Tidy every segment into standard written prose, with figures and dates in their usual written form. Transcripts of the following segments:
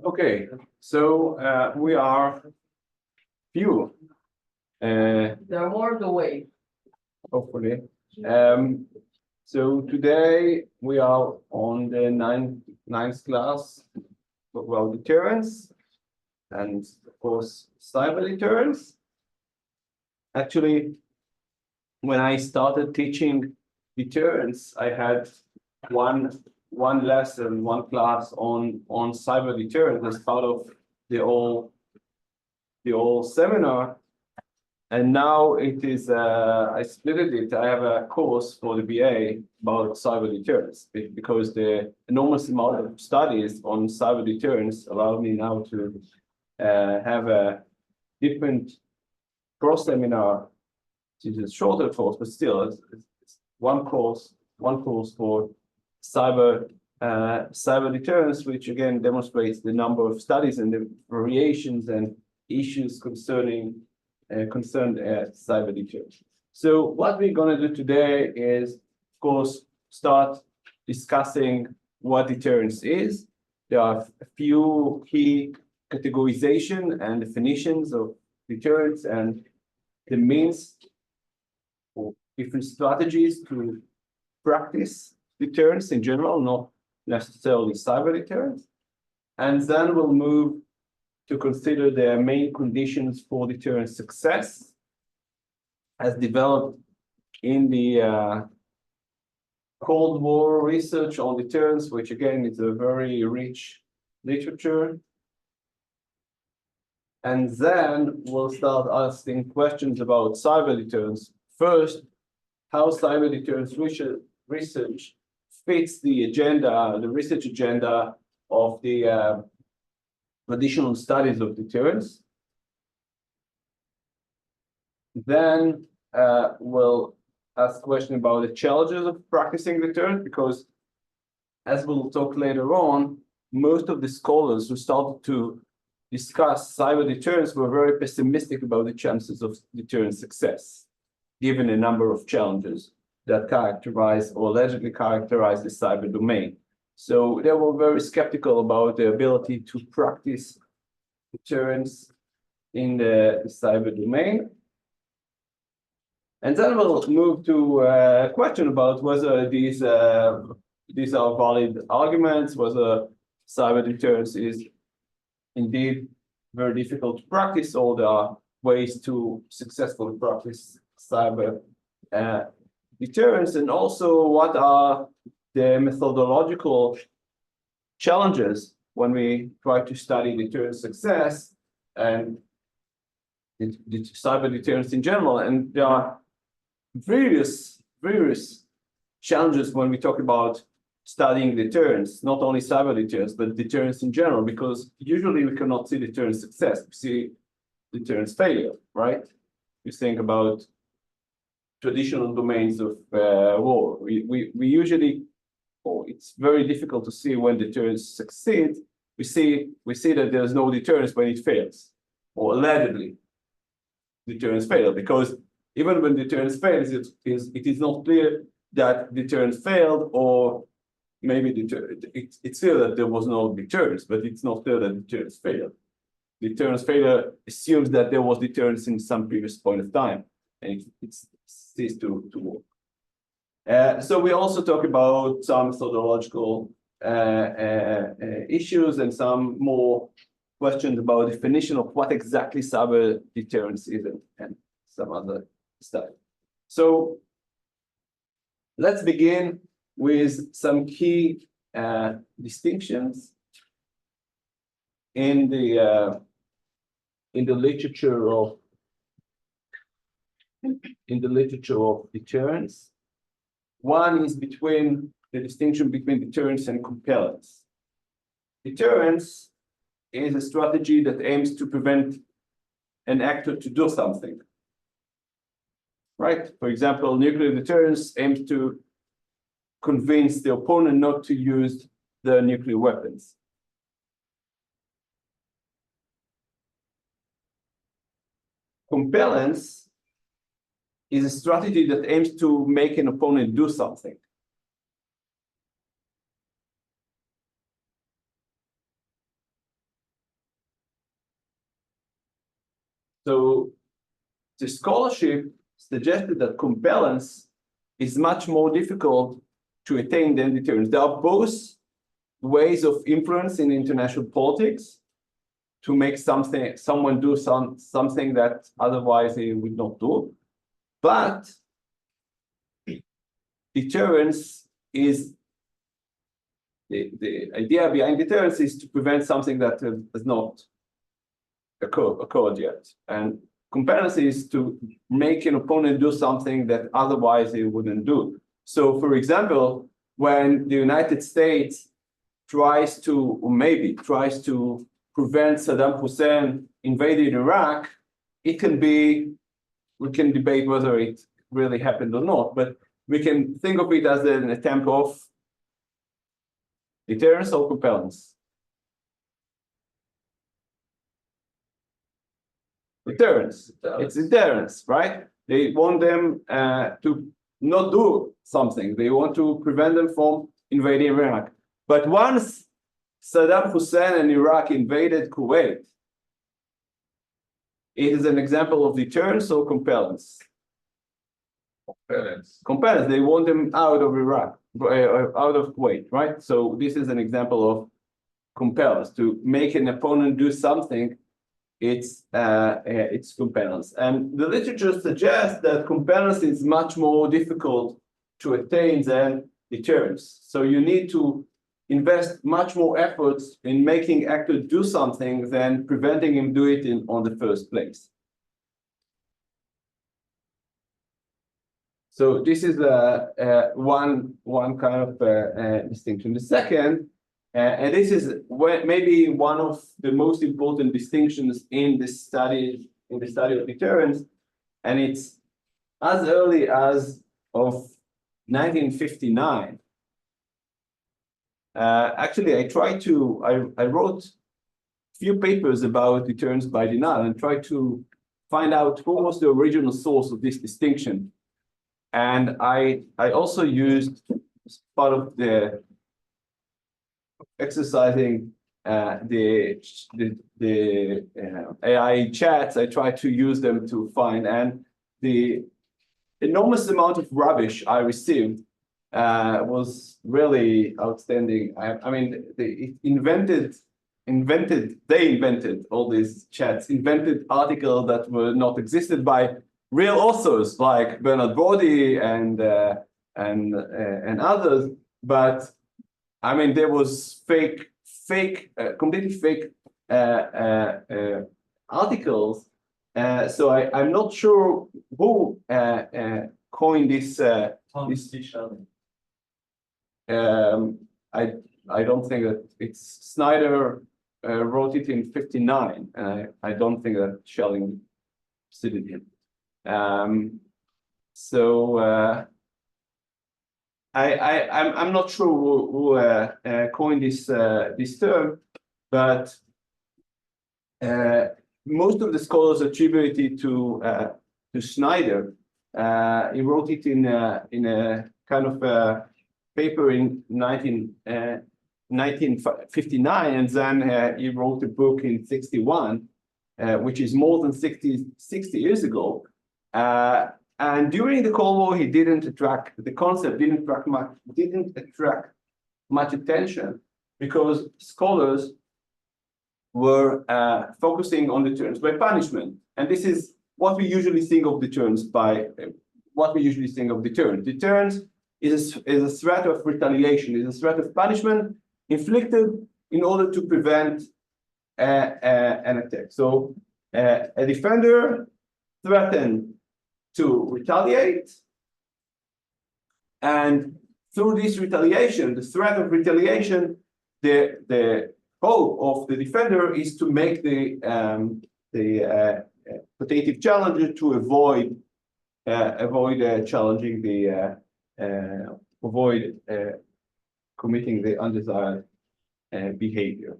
Okay, so we are few. There are more to wait. Hopefully. So today we are on the ninth class about deterrence and of course cyber deterrence. Actually, when I started teaching deterrence, I had one lesson, one class on cyber deterrence as part of the whole seminar. And now it is, I split it. I have a course for the BA about cyber deterrence because the enormous amount of studies on cyber deterrence allow me now to have a different cross seminar. It's a shorter course, but still, it's one course for cyber deterrence, which again demonstrates the number of studies and the variations and issues concern cyber deterrence. So what we're going to do today is, of course, start discussing what deterrence is. There are a few key categorization and definitions of deterrence and the means or different strategies to practice deterrence in general, not necessarily cyber deterrence. And then we'll move to consider the main conditions for deterrence success as developed in the Cold War research on deterrence, which again is a very rich literature. And then we'll start asking questions about cyber deterrence. First, how cyber deterrence research fits the agenda, the research agenda of the traditional studies of deterrence. Then we'll ask a question about the challenges of practicing deterrence, because as we'll talk later on, most of the scholars who started to discuss cyber deterrence were very pessimistic about the chances of deterrence success, given a number of challenges that characterize or allegedly characterize the cyber domain. So they were very skeptical about the ability to practice deterrence in the cyber domain. And then we'll move to a question about whether these are valid arguments, whether cyber deterrence is indeed very difficult to practice, or there are ways to successfully practice cyber deterrence, and also what are the methodological challenges when we try to study deterrence success and the cyber deterrence in general. And there are various challenges when we talk about studying deterrence, not only cyber deterrence, but deterrence in general, because usually we cannot see deterrence success, we see deterrence failure, right? You think about traditional domains of war. We usually, it's very difficult to see when deterrence succeeds. We see that there's no deterrence when it fails, or allegedly deterrence failed, because even when deterrence fails, it is not clear that deterrence failed, or maybe it's clear that there was no deterrence, but it's not clear that deterrence failed. Deterrence failure assumes that there was deterrence in some previous point of time, and it ceased to work. So we also talk about some methodological issues and some more questions about definition of what exactly cyber deterrence is and some other stuff. So let's begin with some key distinctions in the literature of deterrence. One is the distinction between deterrence and compellence. Deterrence is a strategy that aims to prevent an actor to do something. Right? For example, nuclear deterrence aims to convince the opponent not to use the nuclear weapons. compellence is a strategy that aims to make an opponent do something. So the scholarship suggested that compellence is much more difficult to attain than deterrence. There are both ways of influence in international politics to make someone do something that otherwise they would not do. But deterrence is the idea behind deterrence is to prevent something that has not occurred yet. And compellence is to make an opponent do something that otherwise they wouldn't do. So, for example, when the United States tries to prevent Saddam Hussein invading Iraq, it can be, we can debate whether it really happened or not, but we can think of it as an attempt of deterrence or compellence. Deterrence. It's deterrence, right? They want them to not do something. They want to prevent them from invading Iraq. But once Saddam Hussein and Iraq invaded Kuwait, it is an example of deterrence or compellence. Compellence. They want them out of Iraq, out of Kuwait, right? So this is an example of compellence. To make an opponent do something, it's compellence. And the literature suggests that compellence is much more difficult to attain than deterrence. So you need to invest much more efforts in making actor do something than preventing him do it on the first place. So this is one kind of distinction. The second, and this is maybe one of the most important distinctions in the study of deterrence, and it's as early as of 1959. Actually, I wrote a few papers about deterrence by denial and tried to find out who was the original source of this distinction. And I also used, as part of the exercising the AI chats, I tried to use them to find, and the enormous amount of rubbish I received was really outstanding. I mean, they invented all these chats, invented articles that were not existed by real authors like Bernard Brody and others, but I mean there was completely fake articles. So I'm not sure who coined this. I don't think that it's Snyder wrote it in '59, and I don't think that Schelling succeeded him. So I'm not sure who coined this term, but most of the scholars attribute it to Snyder. He wrote it in a kind of paper in 1959, and then he wrote a book in '61, which is more than 60 years ago. And during the Cold War, the concept didn't attract much attention because scholars were focusing on deterrence by punishment. And this is what we usually think of deterrence by. Deterrence is a threat of retaliation, is a threat of punishment inflicted in order to prevent an attack. So a defender threatened to retaliate, and through this retaliation, the threat of retaliation, the hope of the defender is to make the putative challenger to avoid challenging avoid committing the undesired behavior.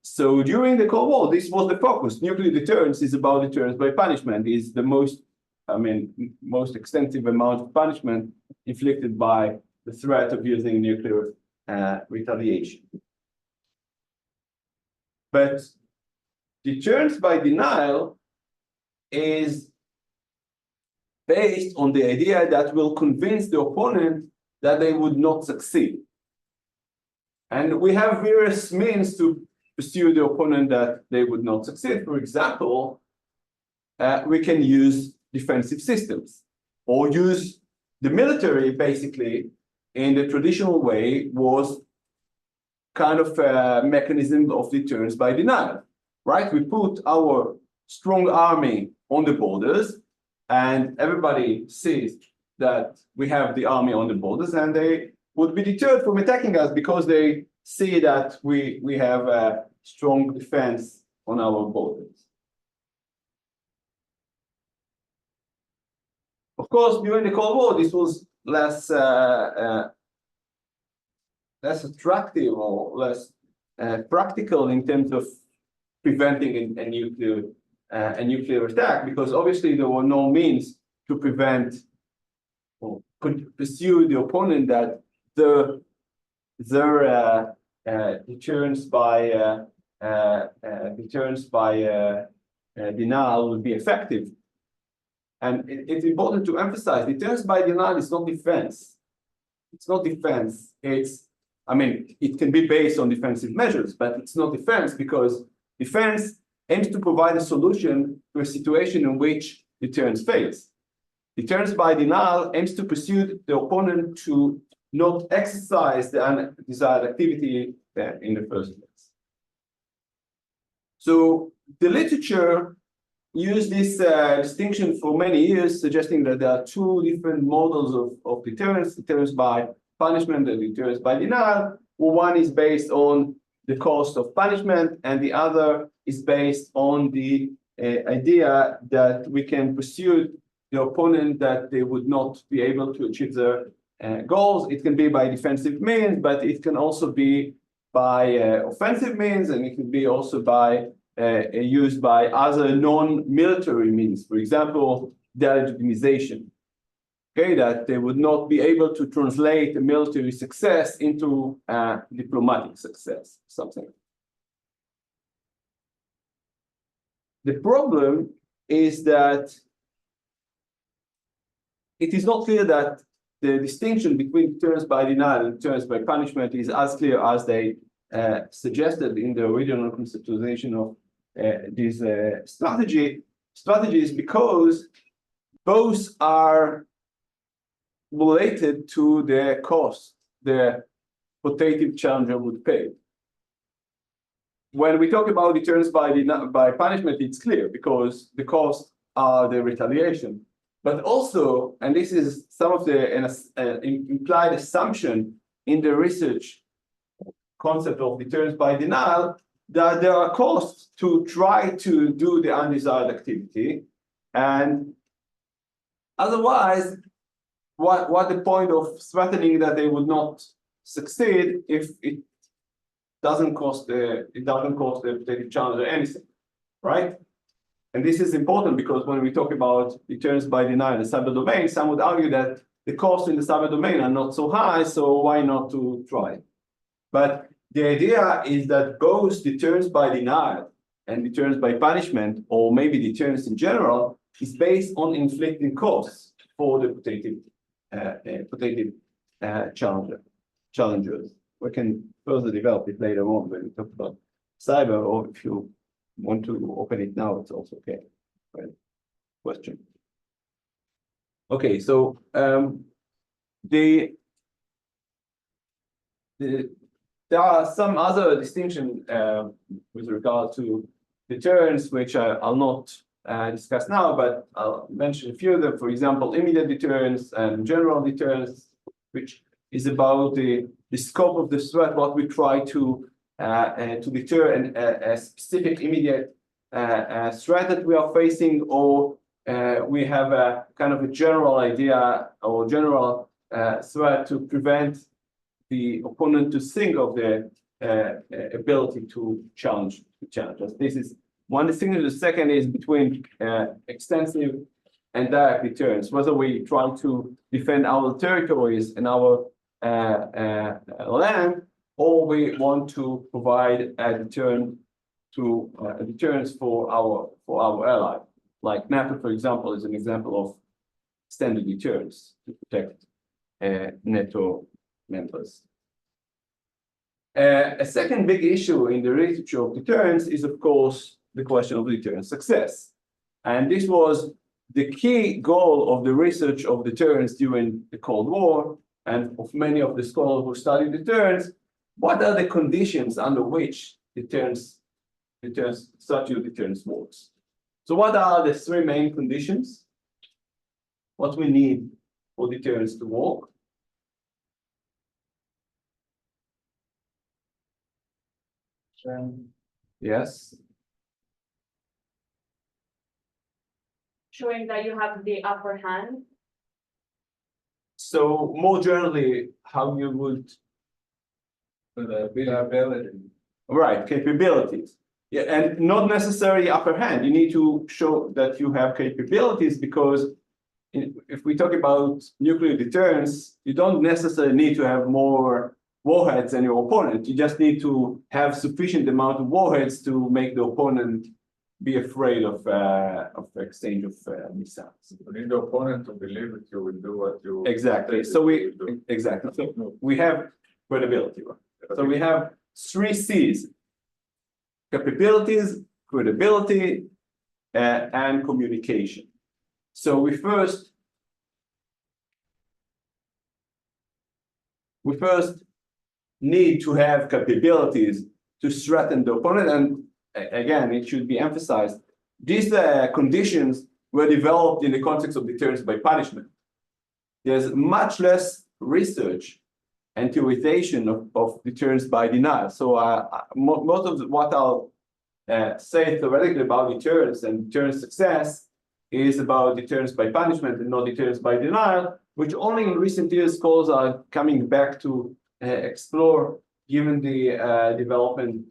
so during the Cold War, this was the focus. Nuclear deterrence is about deterrence by punishment. Is the most extensive amount of punishment inflicted by the threat of using nuclear retaliation. But deterrence by denial is based on the idea that will convince the opponent that they would not succeed. And we have various means to pursue the opponent that they would not succeed. For example, we can use defensive systems or use the military. Basically, in the traditional way, was kind of a mechanism of deterrence by denial, right? We put our strong army on the borders, and everybody sees that we have the army on the borders, and they would be deterred from attacking us because they see that we have a strong defense on our borders. Of course, during the Cold War, this was less attractive or less practical in terms of preventing a nuclear attack, because obviously there were no means to prevent or pursue the opponent that their deterrence by denial would be effective. And it's important to emphasize deterrence by denial is not defense. It's not defense. It can be based on defensive measures, but it's not defense, because defense aims to provide a solution to a situation in which deterrence fails. Deterrence by denial aims to pursue the opponent to not exercise the undesired activity in the first place. So the literature used this distinction for many years, suggesting that there are two different models of deterrence: deterrence by punishment and deterrence by denial. One is based on the cost of punishment, and the other is based on the idea that we can pursue the opponent that they would not be able to achieve their goals. It can be by defensive means, but it can also be by offensive means, and it can be also by used by other non-military means. For example, delegitimization. Okay, that they would not be able to translate a military success into diplomatic success, something. The problem is that it is not clear that the distinction between deterrence by denial and deterrence by punishment is as clear as they suggested in the original conceptualization of this strategies, because both are related to the cost the quotative challenger would pay. When we talk about deterrence by punishment, it's clear because the costs are the retaliation. But also, and this is some of the implied assumption in the research concept of deterrence by denial, that there are costs to try to do the undesired activity. And otherwise, what the point of threatening that they would not succeed if it doesn't cost the quotative challenger anything, right? And this is important because when we talk about deterrence by denial in the cyber domain, some would argue that the costs in the cyber domain are not so high, so why not to try? But the idea is that both deterrence by denial and deterrence by punishment, or maybe deterrence in general, is based on inflicting costs for the quotative challengers. We can further develop it later on when we talk about cyber, or if you want to open it now, it's also okay. Right? Question. Okay, so there are some other distinctions with regard to deterrence, which I'll not discuss now, but I'll mention a few of them. For example, immediate deterrence and general deterrence, which is about the scope of the threat, what we try to deter a specific immediate threat that we are facing, or we have a kind of a general idea or general threat to prevent the opponent to think of the ability to challenge challenges. This is one distinction. The second is between extensive and direct deterrence. Whether we try to defend our territories and our land, or we want to provide a deterrence for our ally. Like NATO, for example, is an example of standard deterrence to protect NATO members. A second big issue in the research of deterrence is, of course, the question of deterrence success. And this was the key goal of the research of deterrence during the Cold War, and of many of the scholars who study deterrence. What are the conditions under which such a deterrence works? So what are the three main conditions? What we need for deterrence to work? Yes. Showing that you have the upper hand. So more generally, how you would ability. Right, capabilities. Yeah, and not necessarily upper hand. You need to show that you have capabilities, because if we talk about nuclear deterrence, you don't necessarily need to have more warheads than your opponent. You just need to have sufficient amount of warheads to make the opponent be afraid of exchange of missiles. You need the opponent to believe that you will do what you exactly. So we have credibility. Right? So we have three C's: capabilities, credibility, and communication. So we first need to have capabilities to threaten the opponent. And again, it should be emphasized, these conditions were developed in the context of deterrence by punishment. There's much less research and theorization of deterrence by denial. So most of what I'll say theoretically about deterrence and deterrence success is about deterrence by punishment and not deterrence by denial, which only in recent years scholars are coming back to explore, given the development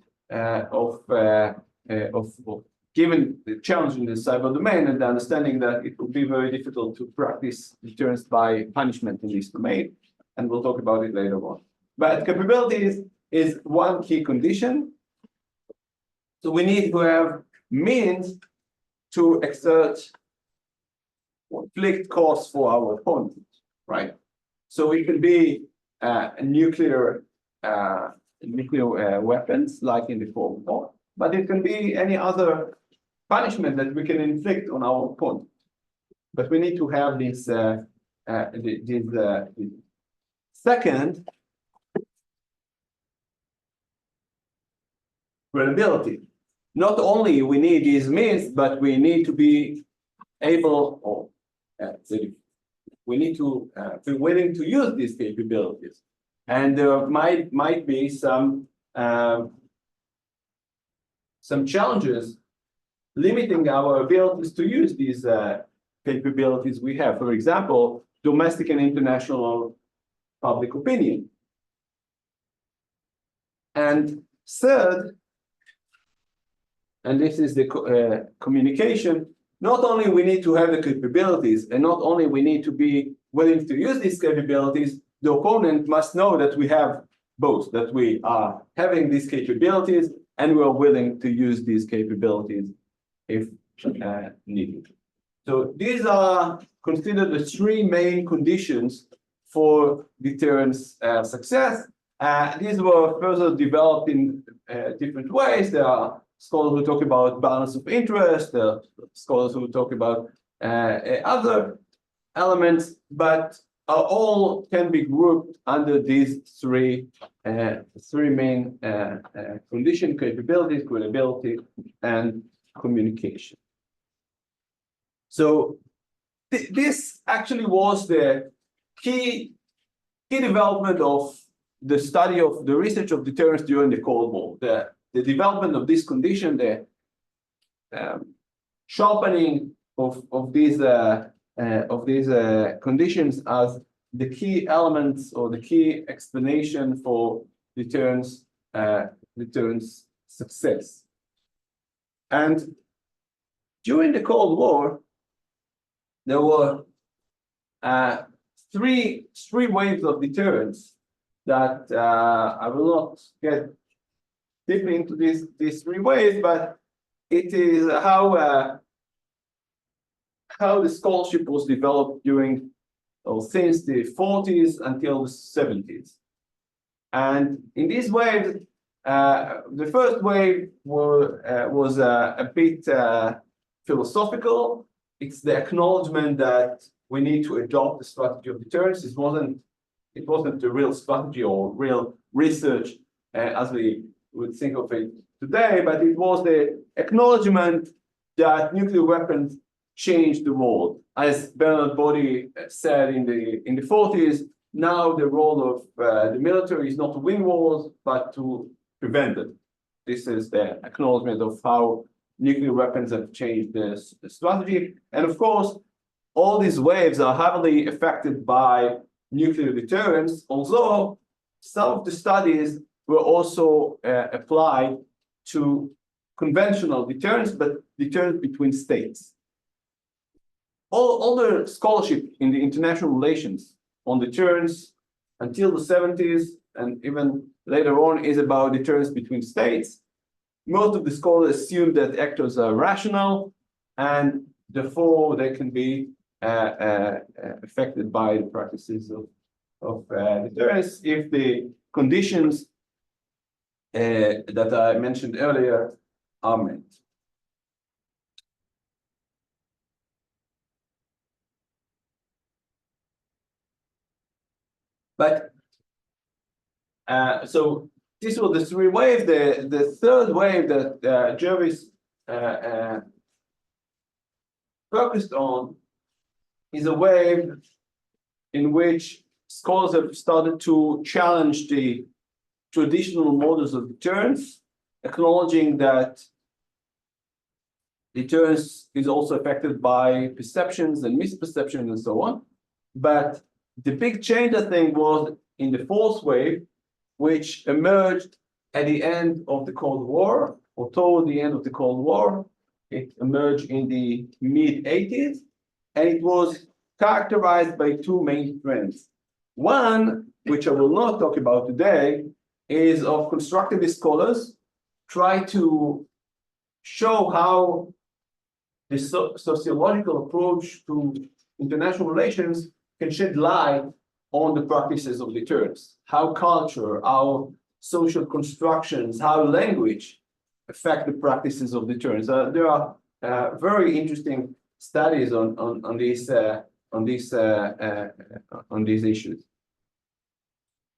given the challenge in the cyber domain and the understanding that it will be very difficult to practice deterrence by punishment in this domain. And we'll talk about it later on. But capabilities is one key condition. So we need to have means to exert inflict costs for our opponent, right? So it can be nuclear weapons, like in the Cold War, but it can be any other punishment that we can inflict on our opponent. But we need to have this. Second, credibility. Not only we need these means, but we need to be able, or we need to be willing to use these capabilities. And there might be some challenges limiting our abilities to use these capabilities we have. For example, domestic and international public opinion. And third, and this is the communication, not only we need to have the capabilities, and not only we need to be willing to use these capabilities, the opponent must know that we have both, that we are having these capabilities and we are willing to use these capabilities if needed. So these are considered the three main conditions for deterrence success. These were further developed in different ways. There are scholars who talk about balance of interest, there are scholars who talk about other elements, but all can be grouped under these three main conditions: capabilities, credibility, and communication. So this actually was the key development of the study of the research of deterrence during the Cold War. The development of this condition, the sharpening of these conditions as the key elements or the key explanation for deterrence deterrence success. And during the Cold War, there were three waves of deterrence that I will not get deeply into these three ways, but it is how the scholarship was developed during or since the 40s until the 70s. And in this wave, the first wave was a bit philosophical. It's the acknowledgement that we need to adopt the strategy of deterrence. It wasn't a real strategy or real research as we would think of it today, but it was the acknowledgement that nuclear weapons changed the world. As Bernard Body said in the 40s, now the role of the military is not to win wars, but to prevent them. This is the acknowledgement of how nuclear weapons have changed the strategy. And of course, all these waves are heavily affected by nuclear deterrence, although some of the studies were also applied to conventional deterrence, but deterrence between states. All the scholarship in the international relations on deterrence until the 70s and even later on is about deterrence between states. Most of the scholars assume that actors are rational and therefore they can be affected by the practices of deterrence if the conditions that I mentioned earlier are met. But so this was the three waves. The third wave that Jervis focused on is a wave in which scholars have started to challenge the traditional models of deterrence, acknowledging that deterrence is also affected by perceptions and misperceptions and so on. But the big change, I think, was in the fourth wave, which emerged at the end of the Cold War, or toward the end of the Cold War. It emerged in the mid-80s, and it was characterized by two main trends. One, which I will not talk about today, is of constructivist scholars try to show how the sociological approach to international relations can shed light on the practices of deterrence, how culture, how social constructions, how language affect the practices of deterrence. There are very interesting studies on these issues.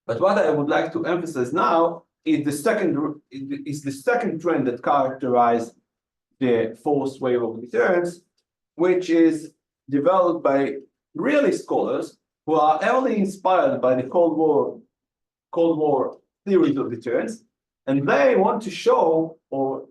But what I would like to emphasize now is the second trend that characterized the fourth wave of deterrence, which is developed by really scholars who are heavily inspired by the Cold War theories of deterrence, and they want to show or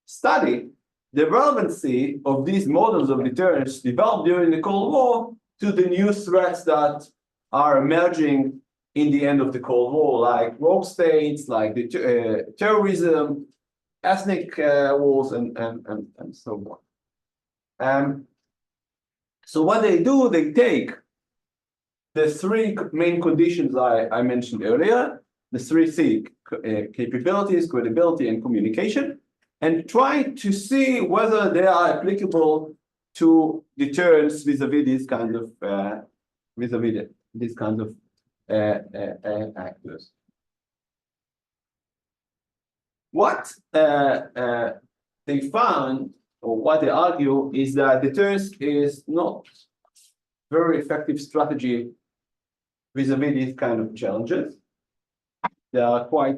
study the relevancy of these models of deterrence developed during the Cold War to the new threats that are emerging in the end of the Cold War, like rogue states, like the terrorism, ethnic wars, and so on. So what they do, they take the three main conditions I mentioned earlier, the three C, capabilities, credibility, and communication, and try to see whether they are applicable to deterrence vis-a-vis these kinds of actors. What they found, or what they argue, is that deterrence is not very effective strategy vis-a-vis these kind of challenges. They are quite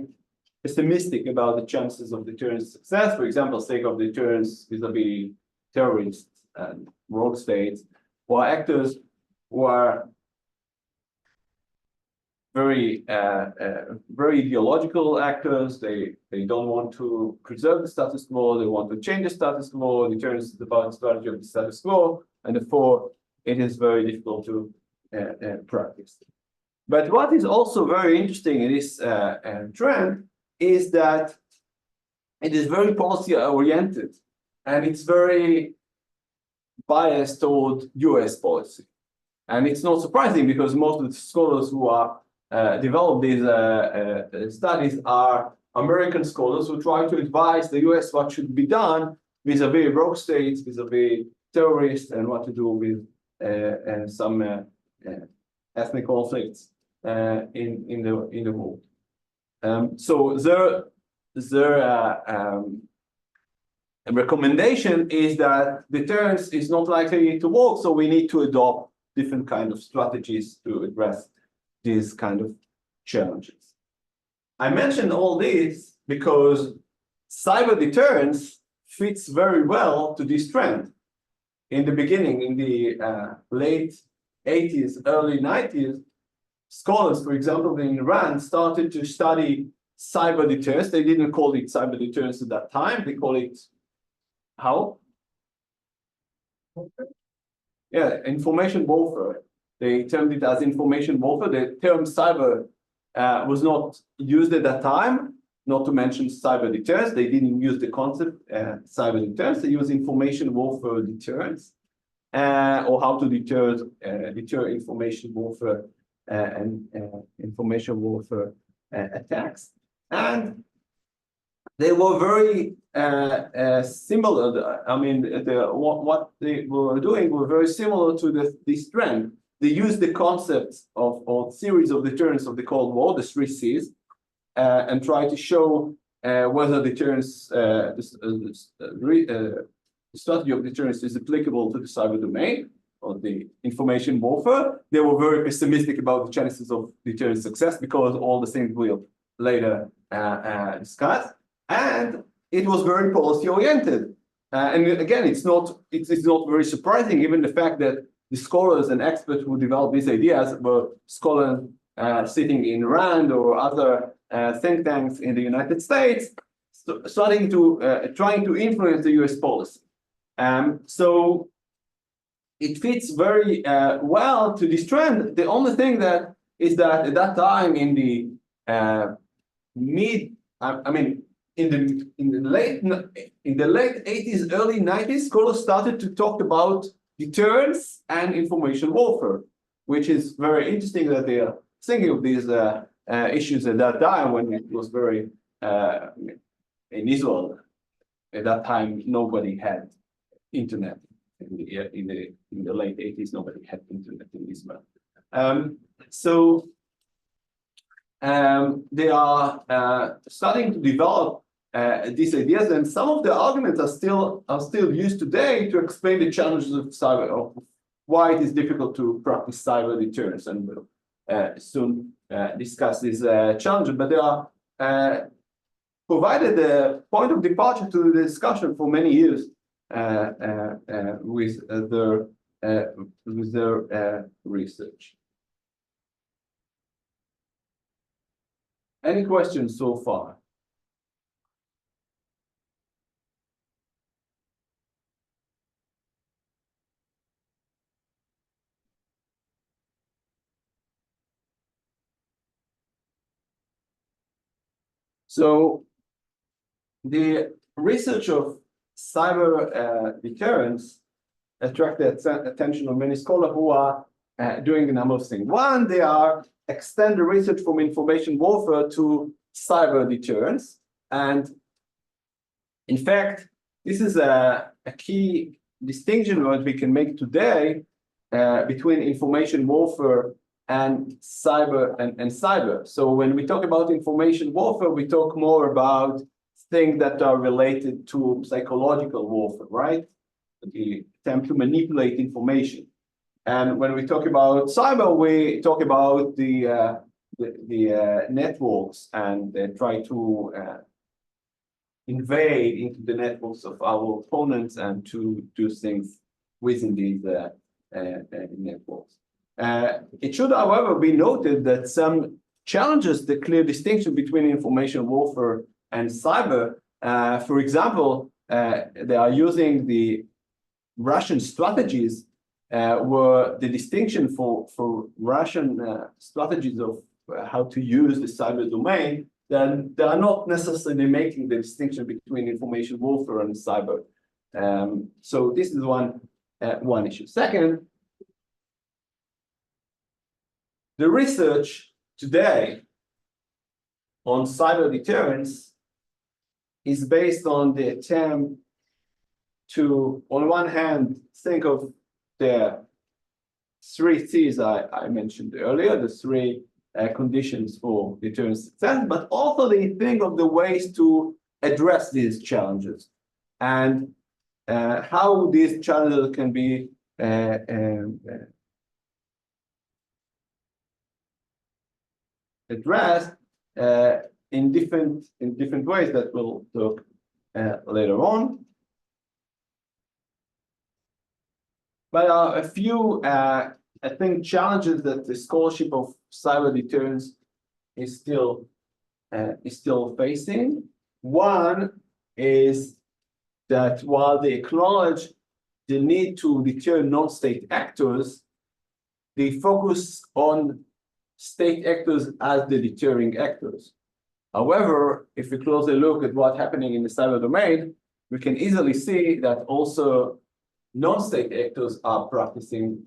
pessimistic about the chances of deterrence success. For example, sake of deterrence vis-a-vis terrorists and rogue states, or actors who are very ideological actors. They don't want to preserve the status quo. They want to change the status quo. Deterrence is about the strategy of the status quo, and therefore it is very difficult to practice. But what is also very interesting in this trend is that it is very policy oriented, and it's very biased toward US policy. And it's not surprising because most of the scholars who are develop these studies are American scholars who try to advise the US what should be done vis-a-vis rogue states, vis-a-vis terrorists, and what to do with some ethnic conflicts in the world. So their recommendation is that deterrence is not likely to work, so we need to adopt different kind of strategies to address these kind of challenges. I mentioned all this because cyber deterrence fits very well to this trend. In the beginning, in the late 80s, early 90s, scholars, for example, in Iran, started to study cyber deterrence. They didn't call it cyber deterrence at that time. They call it how? Yeah, information warfare. They termed it as information warfare. The term cyber was not used at that time, not to mention cyber deterrence. They didn't use the concept cyber deterrence. They used information warfare deterrence, or how to deter information warfare and information warfare attacks. And they were very similar. I mean, what they were doing were very similar to this trend. They used the concepts of series of deterrence of the Cold War, the 3 Cs, and try to show whether deterrence, the strategy of deterrence is applicable to the cyber domain or the information warfare. They were very pessimistic about the chances of deterrence success because all the things we'll later discuss. And it was very policy oriented. And again, it's not very surprising, given the fact that the scholars and experts who developed these ideas were scholars sitting in Rand or other think tanks in the United States, trying to influence the US policy. So it fits very well to this trend. The only thing that is that at that time in the in the late 80s, early 90s, scholars started to talk about deterrence and information warfare, which is very interesting that they are thinking of these issues at that time when it was very in Israel. At that time, nobody had internet. In the late 80s, nobody had internet in Israel. So they are starting to develop these ideas, and some of the arguments are still used today to explain the challenges of cyber, of why it is difficult to practice cyber deterrence, and we'll soon discuss these challenges. But they are provided a point of departure to the discussion for many years with their research. Any questions so far? So the research of cyber deterrence attracted attention of many scholars who are doing a number of things. One, they are extend the research from information warfare to cyber deterrence. And in fact, this is a key distinction that we can make today between information warfare and cyber and cyber. So when we talk about information warfare, we talk more about things that are related to psychological warfare, right? The attempt to manipulate information. And when we talk about cyber, we talk about the networks and try to invade into the networks of our opponents and to do things within these networks. It should, however, be noted that some challenges the clear distinction between information warfare and cyber. For example, they are using the Russian strategies where the distinction for Russian strategies of how to use the cyber domain then they are not necessarily making the distinction between information warfare and cyber. So this is one issue. Second, the research today on cyber deterrence is based on the attempt to, on one hand, think of the three C's I mentioned earlier, the three conditions for deterrence success, but also they think of the ways to address these challenges and how these challenges can be addressed in different ways that we'll talk later on. But a few, I think, challenges that the scholarship of cyber deterrence is still facing. One is that while they acknowledge the need to deter non-state actors, they focus on state actors as the deterring actors. However, if we closely look at what's happening in the cyber domain, we can easily see that also non-state actors are practicing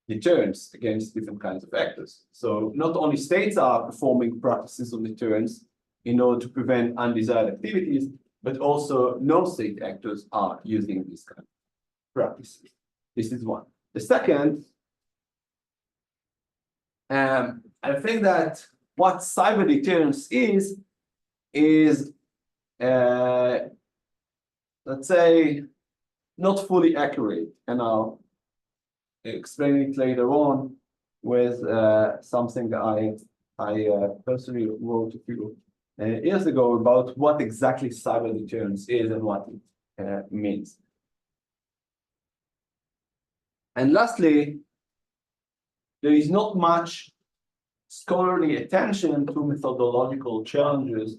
deterrence against different kinds of actors. So not only states are performing practices of deterrence in order to prevent undesired activities, but also non-state actors are using these kind of practices. This is one. The second, I think that what cyber deterrence is let's say, not fully accurate, and I'll explain it later on with something I personally wrote a few years ago about what exactly cyber deterrence is and what it means. And lastly, there is not much scholarly attention to methodological challenges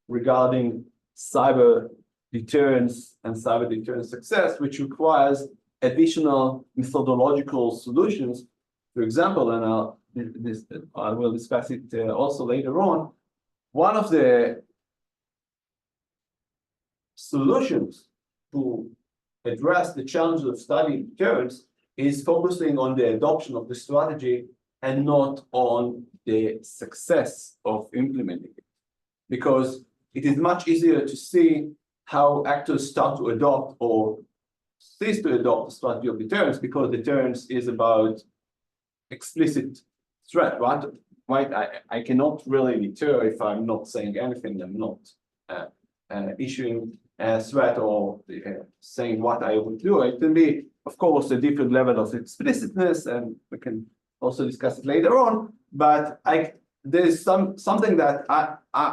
regarding cyber deterrence and cyber deterrence success, which requires additional methodological solutions. For example, and I will discuss it also later on, one of the solutions to address the challenges of studying deterrence is focusing on the adoption of the strategy and not on the success of implementing it. Because it is much easier to see how actors start to adopt or cease to adopt the strategy of deterrence, because deterrence is about explicit threat, right? I cannot really deter if I'm not saying anything, I'm not issuing a threat or saying what I would do. It can be, of course, a different level of explicitness, and we can also discuss it later on, but there's something that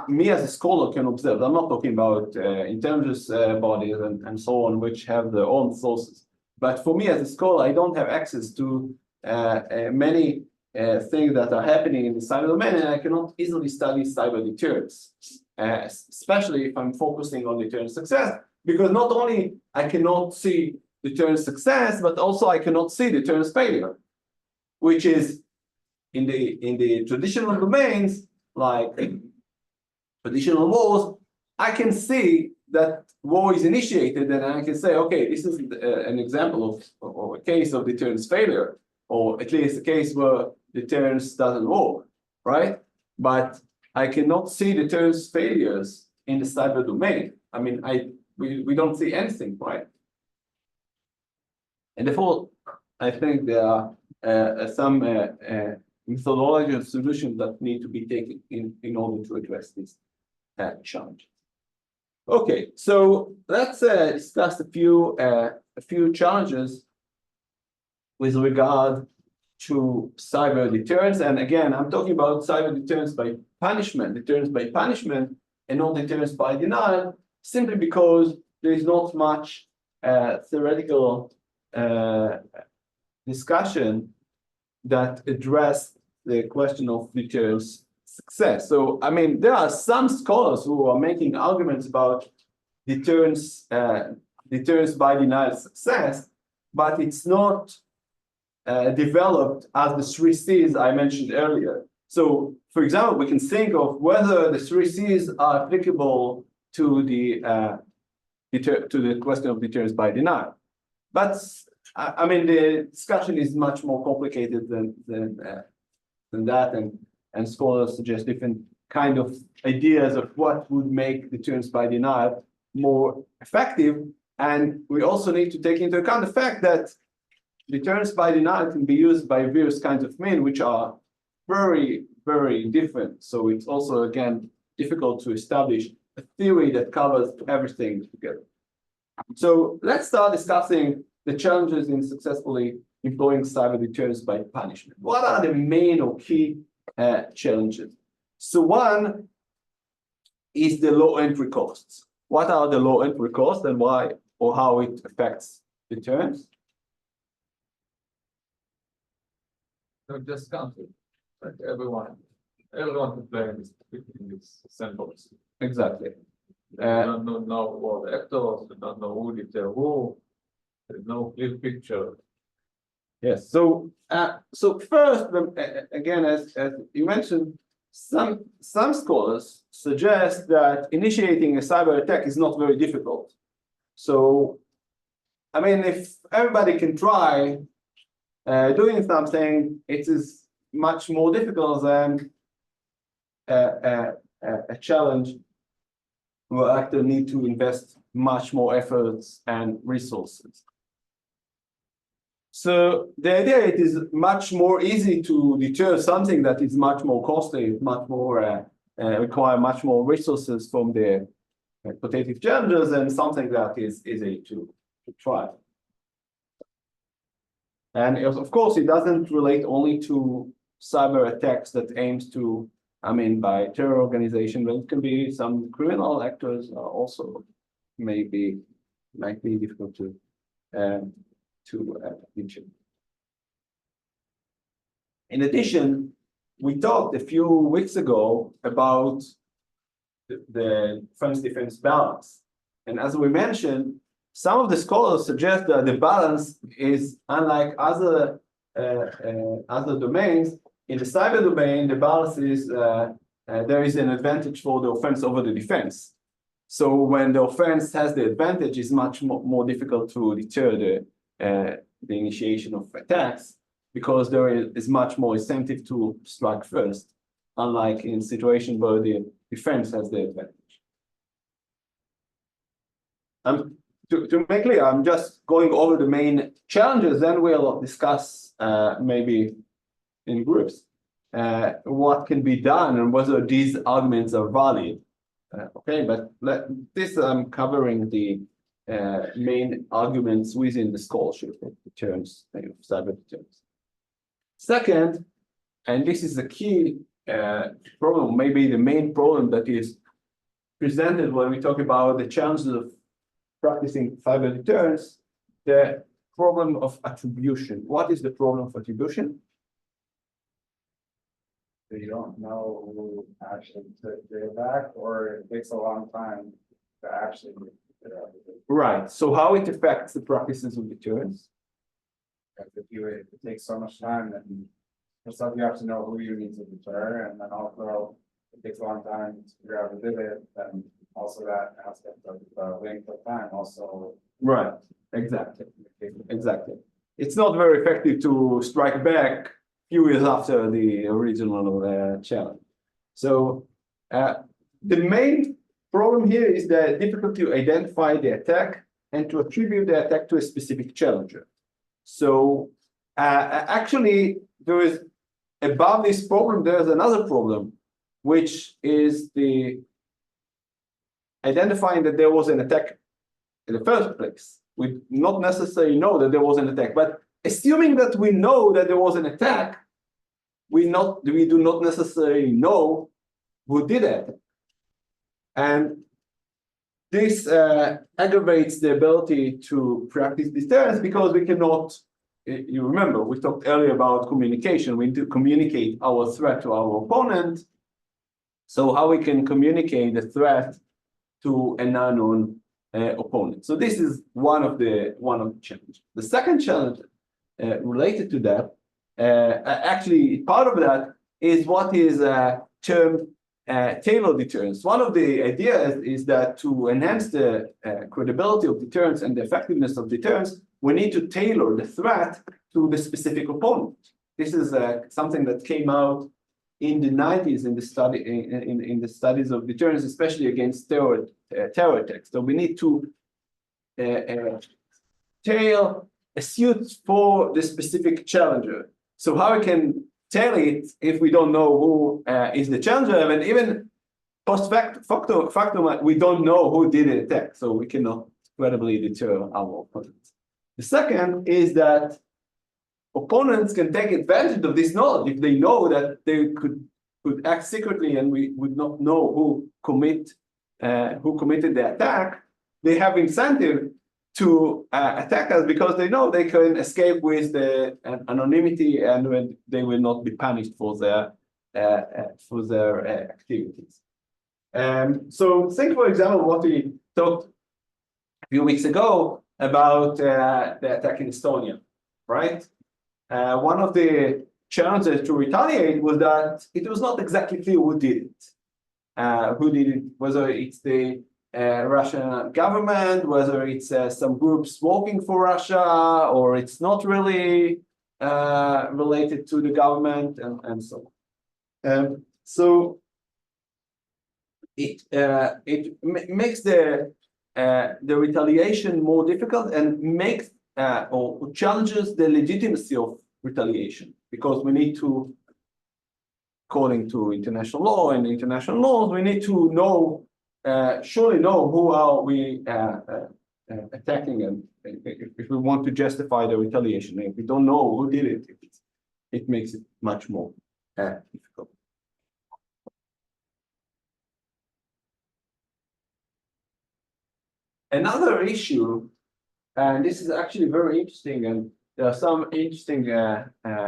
me as a scholar can observe. I'm not talking about intelligence bodies and so on, which have their own sources. But for me as a scholar, I don't have access to many things that are happening in the cyber domain, and I cannot easily study cyber deterrence, especially if I'm focusing on deterrence success, because not only I cannot see deterrence success, but also I cannot see deterrence failure, which is in the traditional domains, like traditional wars, I can see that war is initiated, and I can say, okay, this is an example of a case of deterrence failure, or at least a case where deterrence doesn't work, right? But I cannot see deterrence failures in the cyber domain. I mean, we don't see anything, right? And therefore, I think there are some methodological solutions that need to be taken in order to address this challenge. Okay, so let's discuss a few challenges with regard to cyber deterrence. And again, I'm talking about cyber deterrence by punishment, and not deterrence by denial, simply because there is not much theoretical discussion that address the question of deterrence success. So, I mean, there are some scholars who are making arguments about deterrence by denial success, but it's not developed as the three C's I mentioned earlier. So, for example, we can think of whether the three C's are applicable to the question of deterrence by denial. But I mean, the discussion is much more complicated than that, and scholars suggest different kind of ideas of what would make deterrence by denial more effective. And we also need to take into account the fact that deterrence by denial can be used by various kinds of means, which are very, very different. So it's also, again, difficult to establish a theory that covers everything together. So let's start discussing the challenges in successfully employing cyber deterrence by punishment. What are the main or key challenges? So one is the low entry costs. What are the low entry costs and why or how it affects deterrence? No, just country. Like everyone can play in this sandbox. Exactly. They don't know all the actors, they don't know who did who. There's no clear picture. Yes. So first, again, as you mentioned, some scholars suggest that initiating a cyber attack is not very difficult. So, I mean, if everybody can try doing something, it is much more difficult than a challenge where actors need to invest much more efforts and resources. So the idea it is much more easy to deter something that is much more costly, much more require much more resources from the potential challenges than something that is easy to try. And of course, it doesn't relate only to cyber attacks that aims to, I mean, by terror organization, but it can be some criminal actors also might be difficult to mention. In addition, we talked a few weeks ago about the defense balance. And as we mentioned, some of the scholars suggest that the balance is unlike other domains. In the cyber domain, the balance is there is an advantage for the offense over the defense. So when the offense has the advantage, it's much more difficult to deter the initiation of attacks because there is much more incentive to strike first, unlike in situations where the defense has the advantage. To make clear, I'm just going over the main challenges, then we'll discuss maybe in groups what can be done and whether these arguments are valid. Okay, but this I'm covering the main arguments within the scholarship of deterrence, cyber deterrence. Second, and this is the key problem, maybe the main problem that is presented when we talk about the challenges of practicing cyber deterrence, the problem of attribution. What is the problem of attribution? You don't know who actually took the attack, or it takes a long time to actually get it out. Right. So how it affects the practices of deterrence? If it takes so much time, then first off, you have to know who you need to deter, and then also it takes a long time to figure out who did it, then also that aspect of the length of time also. Right. Exactly. It's not very effective to strike back few years after the original challenge. So the main problem here is the difficulty to identify the attack and to attribute the attack to a specific challenger. So actually, there is above this problem, there's another problem, which is the identifying that there was an attack in the first place. We not necessarily know that there was an attack, but assuming that we know that there was an attack, we do not necessarily know who did it. And this aggravates the ability to practice deterrence because we cannot, you remember, we talked earlier about communication. We need to communicate our threat to our opponent. So how we can communicate the threat to an unknown opponent. So this is one of the challenges. The second challenge related to that, actually part of that is what is termed tailored deterrence. One of the ideas is that to enhance the credibility of deterrence and the effectiveness of deterrence, we need to tailor the threat to the specific opponent. This is something that came out in the 90s in the study in the studies of deterrence, especially against terror attacks. So we need to tailor a suit for the specific challenger. So how we can tell it if we don't know who is the challenger, and even post factum, we don't know who did the attack, so we cannot credibly deter our opponents. The second is that opponents can take advantage of this knowledge if they know that they could act secretly and we would not know who committed the attack. They have incentive to attack us because they know they can escape with the anonymity and they will not be punished for their activities. So think, for example, what we talked a few weeks ago about the attack in Estonia, right? One of the challenges to retaliate was that it was not exactly clear who did it, whether it's the Russian government, whether it's some groups working for Russia, or it's not really related to the government, and so on. So it makes the retaliation more difficult and makes or challenges the legitimacy of retaliation, because we need to, according to international law and international laws, we need to know, surely know who are we attacking, and if we want to justify the retaliation. If we don't know who did it, it makes it much more difficult. Another issue, and this is actually very interesting, and there are some interesting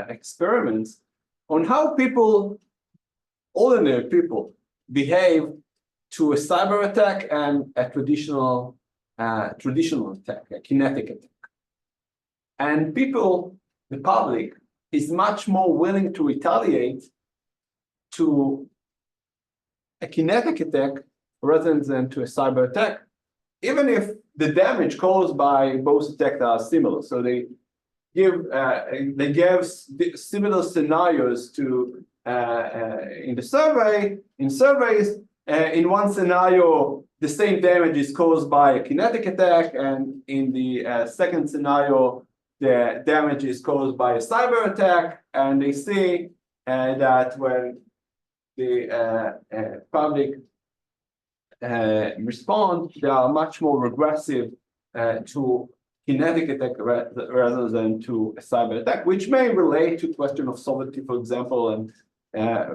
experiments on how people, ordinary people, behave to a cyber attack and a traditional attack, a kinetic attack. And people, the public, is much more willing to retaliate to a kinetic attack rather than to a cyber attack, even if the damage caused by both attacks are similar. So they give similar scenarios to in the survey. In surveys, in one scenario, the same damage is caused by a kinetic attack, and in the second scenario, the damage is caused by a cyber attack. And they see that when the public respond, they are much more regressive to kinetic attack rather than to a cyber attack, which may relate to question of sovereignty, for example, and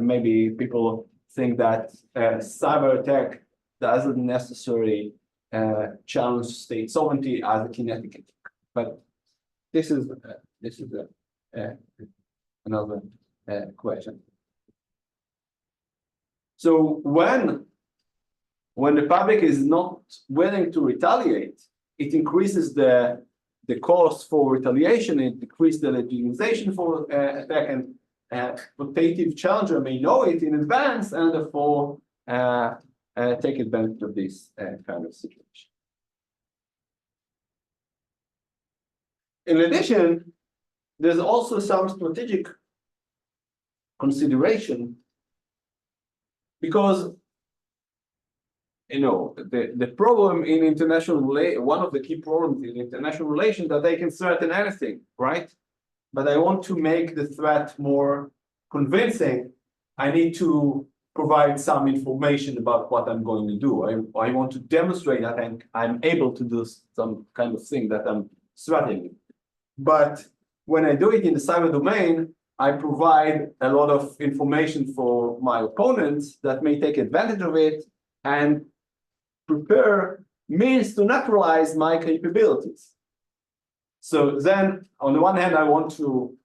maybe people think that cyber attack doesn't necessarily challenge state sovereignty as a kinetic attack. But this is another question. So when the public is not willing to retaliate, it increases the cost for retaliation, it decreases the legitimization for attack, and rotative challenger may know it in advance and therefore take advantage of this kind of situation. In addition, there's also some strategic consideration, because the problem in international one of the key problems in international relations that they can threaten anything, right? But I want to make the threat more convincing. I need to provide some information about what I'm going to do. I want to demonstrate that I'm able to do some kind of thing that I'm threatening. But when I do it in the cyber domain, I provide a lot of information for my opponents that may take advantage of it and prepare means to neutralize my capabilities. So then, on the one hand, I want to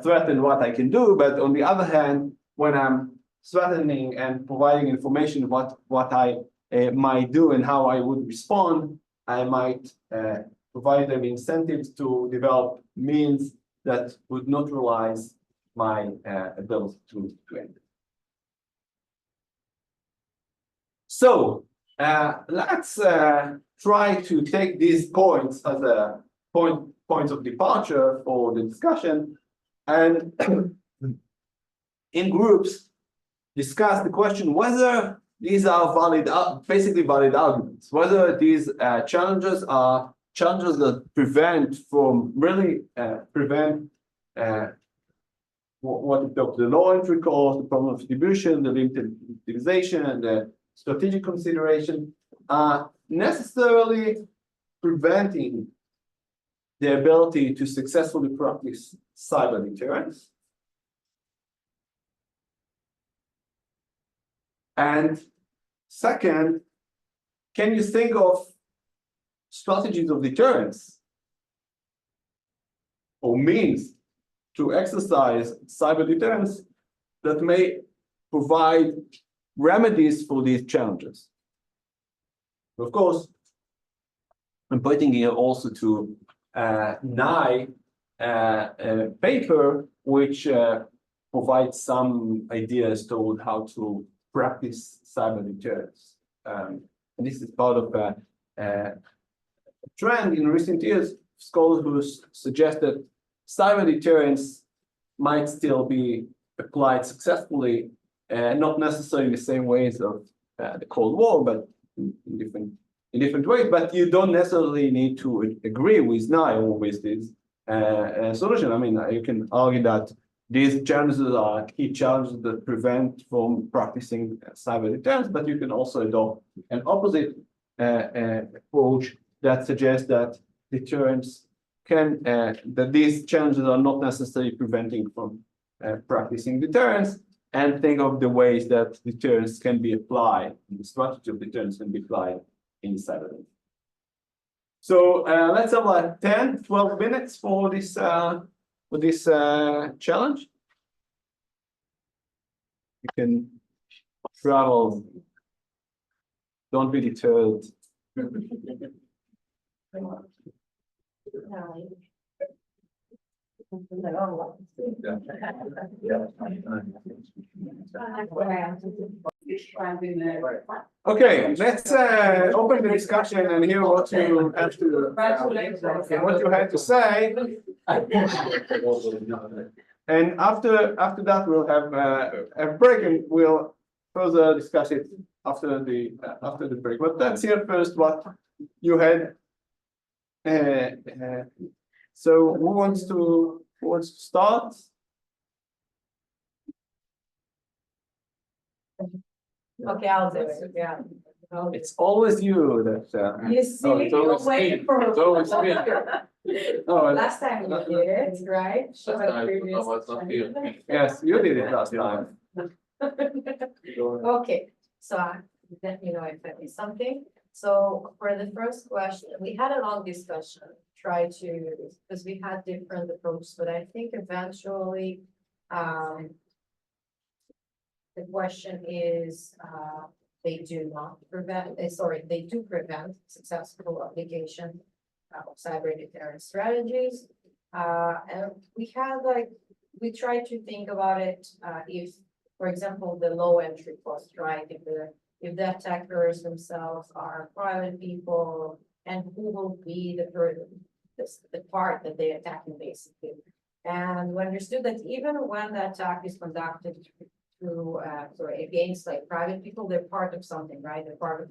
threaten what I can do, but on the other hand, when I'm threatening and providing information about what I might do and how I would respond, I might provide them incentives to develop means that would neutralize my ability to end it. So let's try to take these points as a points of departure for the discussion, and in groups discuss the question whether these are valid, basically valid arguments, whether these challenges are challenges that prevent from really what the law entry calls the problem of distribution, the limited utilization, and the strategic consideration are necessarily preventing the ability to successfully practice cyber deterrence. And second, can you think of strategies of deterrence or means to exercise cyber deterrence that may provide remedies for these challenges? Of course, I'm pointing here also to NIE paper, which provides some ideas toward how to practice cyber deterrence. And this is part of a trend in recent years, scholars who suggest that cyber deterrence might still be applied successfully, not necessarily the same ways of the Cold War, but in different ways. But you don't necessarily need to agree with NIE or with this solution. I mean, you can argue that these challenges are key challenges that prevent from practicing cyber deterrence, but you can also adopt an opposite approach that suggests that deterrence can, that these challenges are not necessarily preventing from practicing deterrence, and think of the ways that deterrence can be applied, the strategy of deterrence can be applied in cyber. So let's have like 10, 12 minutes for this challenge. You can travel, don't be deterred. Okay, let's open the discussion and hear what you have to what you had to say. And after that, we'll have a break, and we'll further discuss it after the break. But let's hear first what you had. So who wants to start? Okay, I'll do it, yeah. It's always you that. You see, No, it's always waiting me. for. It's always me. Oh, Last time you did it, right? Last time I was not here. yes, you did it last time. Okay, so let me know if I missed something. So for the first question, we had a long discussion, because we had different approaches, but I think eventually, the question is, they do prevent successful application of cyber deterrence strategies. And we try to think about it, if, for example, the low entry cost, right? If the attackers themselves are private people, and who will be the part that they attacking basically. And we understood that even when the attack is conducted through, against like private people, they're part of something, right? They're part of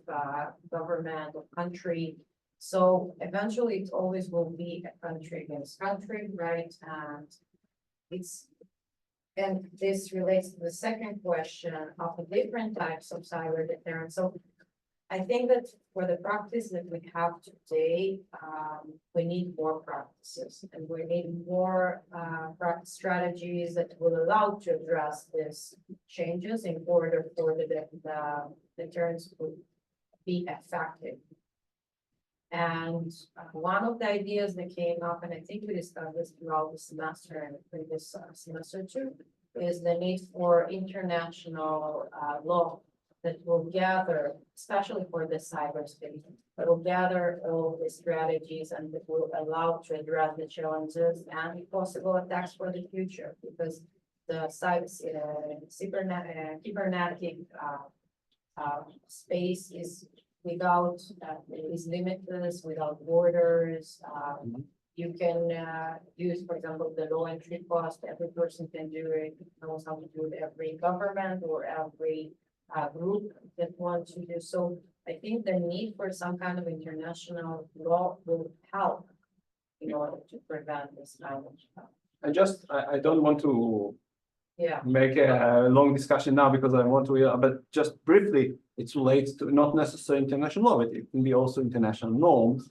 government or country. So eventually it always will be a country against country, right? And this relates to the second question of the different types of cyber deterrence. So I think that for the practice that we have today, we need more practices, and we need more practice strategies that will allow to address these changes in order for the deterrence to be effective. And one of the ideas that came up, and I think we discussed this throughout the semester and the previous semester too, is the need for international law that will gather, especially for the cyberspace, that will gather all the strategies and that will allow to address the challenges and possible attacks for the future. Because the cybernetic space is without, is limitless, without borders. You can use, for example, the low entry cost, every person can do it, knows how to do it, every government or every group that wants to do. So I think the need for some kind of international law will help in order to prevent this kind of stuff. I don't want to Yeah, make a long discussion now because I want to, but just briefly, it relates to not necessarily international law, but it can be also international norms.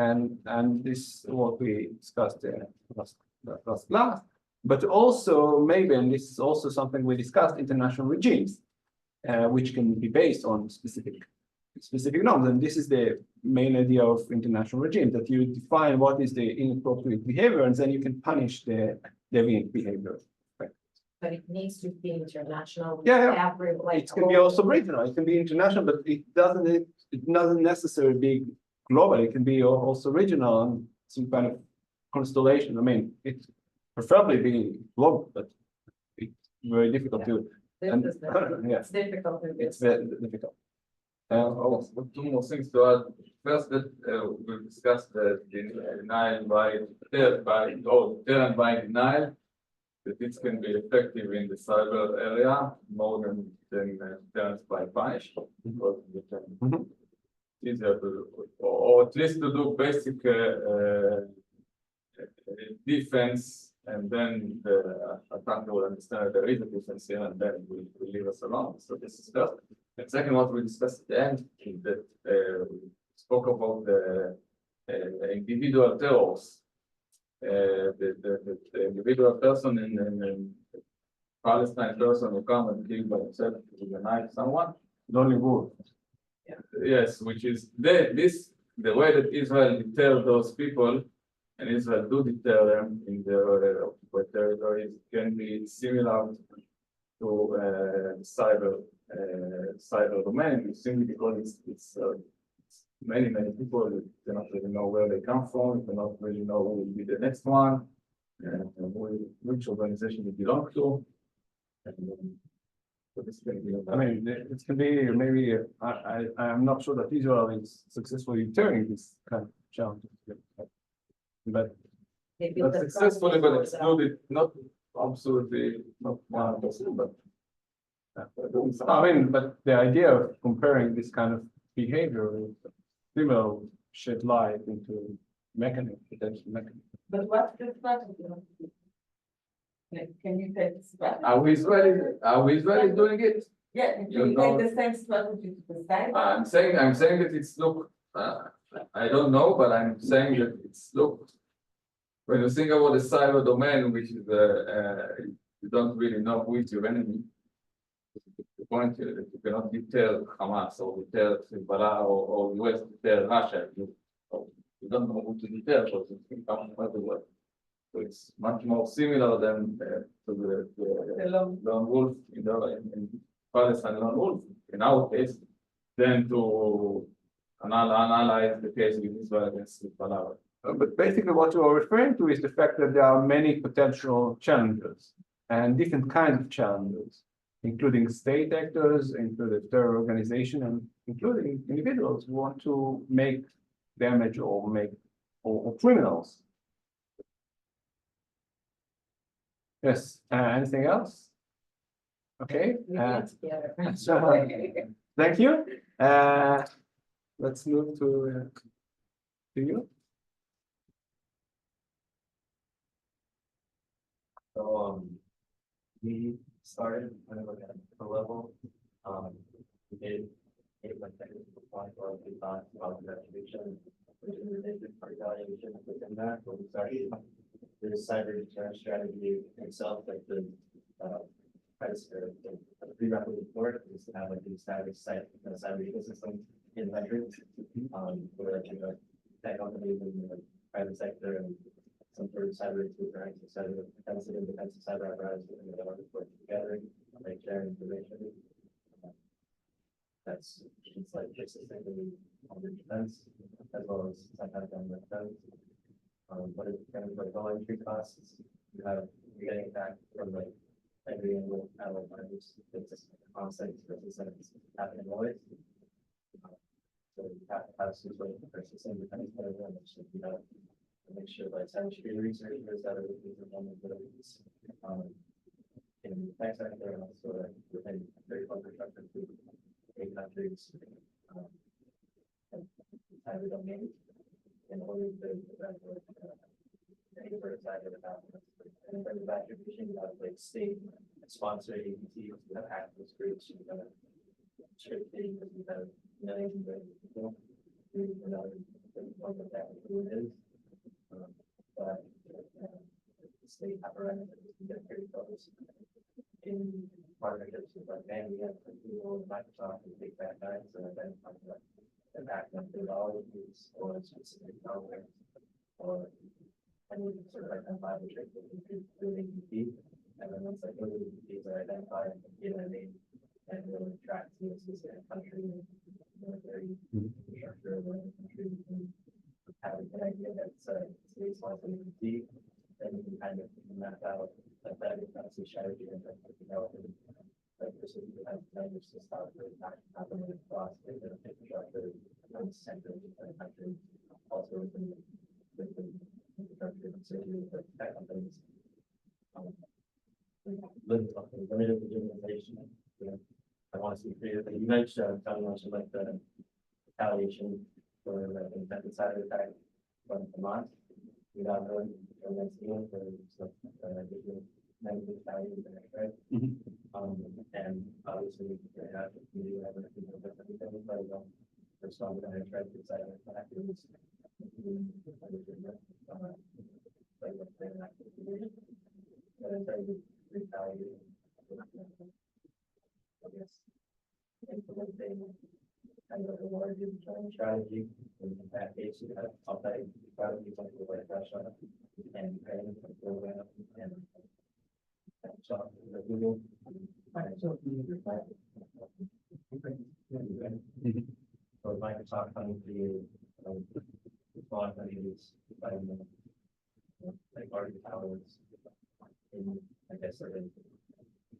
And this is what we discussed last class, but also maybe, and this is also something we discussed, international regimes, which can be based on specific norms. And this is the main idea of international regime, that you define what is the inappropriate behavior, and then you can punish the deviant behavior. but it needs to be international. Yeah. Every, like, It can be also regional, it can be international, but it doesn't necessarily be global. It can be also regional and some kind of constellation. I mean, it's preferably be global, but it's very difficult to. This And is yeah, it's difficult to it's very difficult. Two more things to add. First, that we discussed the denial by deterrent by denial, that this can be effective in the cyber area more than deterrence by punish. Because Mhm. easier to, or at least to do basic defense, and then the attacker will understand that there is a defense here, and then will leave us alone. So this is first. And second, what we discussed at the end is that we spoke about the individual terrors. The individual person in Palestine person who come and kill by himself with a knife someone. Only war. Yes, which is the way that Israel deter those people, and Israel do deter them in their occupied territories, can be similar to cyber domain, simply because it's many people that cannot really know where they come from, cannot really know who will be the next one, and which organization they belong to. So this can be, I mean, it can be maybe, I'm not sure that Israel is successfully deterring this kind of challenge. But they build not a successfully, but process it's for not absolutely, not 100%, but. I mean, but the idea of comparing this kind of behavior with similar shed light into potential mechanism. But what's the strategy? Like, can you take the strategy? Are we Israelis doing it? Yeah, You can you know- take the same strategy to the side? I'm saying that it's look, I don't know, but I'm saying that it's look. When you think about the cyber domain, which is you don't really know who is your enemy. The point is that you cannot deter Hamas or deter Hezbollah or US deter Russia. You don't know who to deter, because it can come from everywhere. So it's much more similar than to the lone wolf in Palestine, lone wolf in our case, than to analyze the case with Israel against Hezbollah. But basically what you are referring to is the fact that there are many potential challenges and different kinds of challenges, including state actors, including terror organization, and including individuals who want to make damage or criminals. Yes, anything else? Okay. We get together. So, thank you. Let's move to you. So, we started kind of like at the level, we did like technical point where we thought about the retribution, which is the evaluation within that, but we started the cyber deterrence strategy itself, like the prerequisite report is to have like the static site, cyber ecosystem in metrics, where tech companies in the private sector and some sort of cyber deterrence, defensive cyber apparatus, and the government work together, they share information. It's like just essentially on the defense as well as sometimes on the defense. But it's kind of like all entry costs. You have you're getting back from like every angle, out of it's on-site versus it's happening always. So you have to have some sort of persistent independent program, which should, you know, make sure like cybersecurity researchers that are looking for vulnerabilities. In the tech sector and also like within very public sector to 8 countries. Cyber domain in order to anybody excited about your fishing about like state sponsor agencies that have those groups, you know, strictly because we have millions of people who know what that is. But the state apparatus is very close in partnerships with like NVIDIA, Google, Microsoft, and big bad guys and identify like impact methodologies or specific malware or any sort of identify the trick that is really deep. And then once like really these are identified, you know, they and really track to a specific country, military infrastructure, or country, and have an idea that states want to be deep, then you can kind of map out that is a strategy and then developing like this is the measures to start with happening across the infrastructure and center of the country, also with the infrastructure and security of tech companies. Limited legitimatization. I want to be clear that you mentioned like the retaliation for the intended cyber attack from Vermont. We don't know for negative value right? And obviously we have everything, but respond to that threat to cyber attack is retaliate. I guess implementing kind of a more strategy in that case, you have outside strategies like Russia and Ukraine program and so the Google. So Microsoft coming to you, small companies, like Arctic Towers, in I guess sort of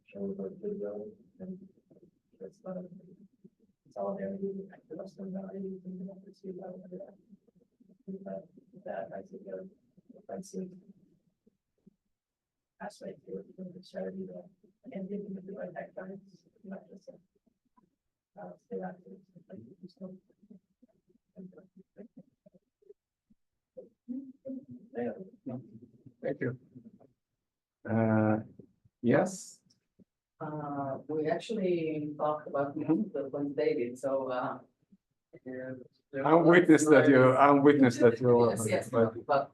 showing the video and that's solidarity with Western values and democracy that I think offensive aspect to it, the strategy that and giving the right background, not just stay active. Thank you. Yes. We actually talked about the one David, so I'm witness that you. Yes, yes, but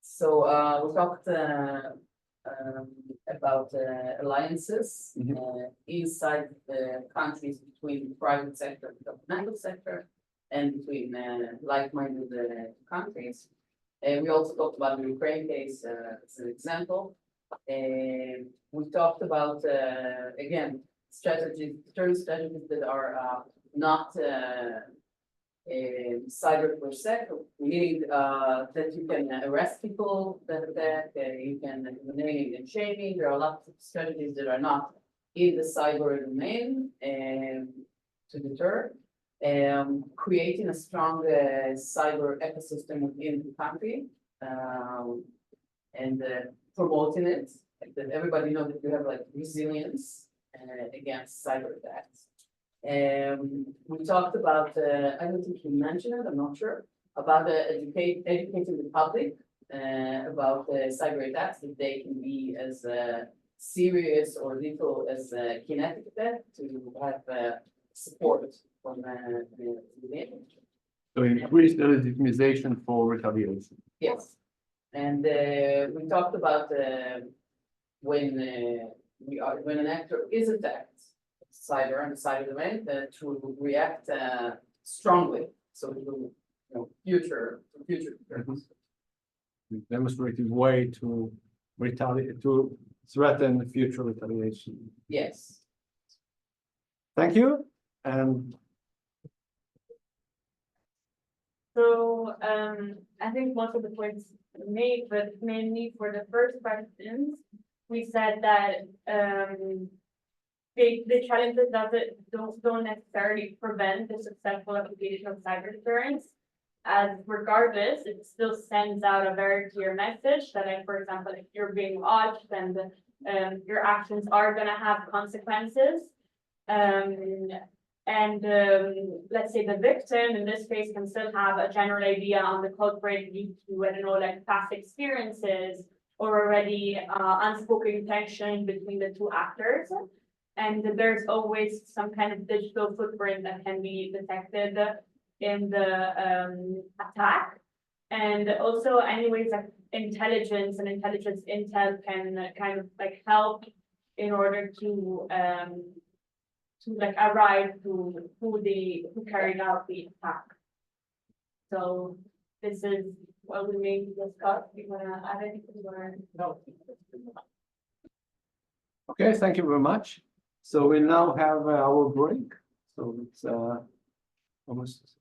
so we talked about alliances inside the countries between the private sector and the governmental sector and between like-minded countries. We also talked about the Ukraine case as an example. We talked about again strategies that are not cyber per se, meaning that you can arrest people that you can naming and shaming. There are lots of strategies that are not in the cyber domain to deter. Creating a strong cyber ecosystem within the country and promoting it, like that everybody knows that you have like resilience against cyber attacks. We talked about, I don't think you mentioned it, I'm not sure, about educating the public about cyber attacks, that they can be as serious or lethal as kinetic attack, to have support from the So increase the legitimization for retaliation. Yes, and we talked about when an actor is attacked, cyber and the cyber domain, to react strongly. So to future. Demonstrated way to retaliate, to threaten future retaliation. Yes. Thank you. And So, I think most of the points made, but mainly for the first questions, we said that, the challenges don't necessarily prevent the successful application of cyber deterrence. As regardless, it still sends out a very clear message that, like, for example, if you're being watched, then your actions are gonna have consequences. Let's say the victim in this case can still have a general idea on the culprit due to, I don't know, like past experiences or already unspoken tension between the two actors. And there's always some kind of digital footprint that can be detected in the attack. And also anyways, like intelligence and intelligence intel can kind of like help in order to like arrive to who carried out the attack. So this is what we mainly discussed. You wanna add anything or no? Okay, thank you very much. So we now have our break. So it's almost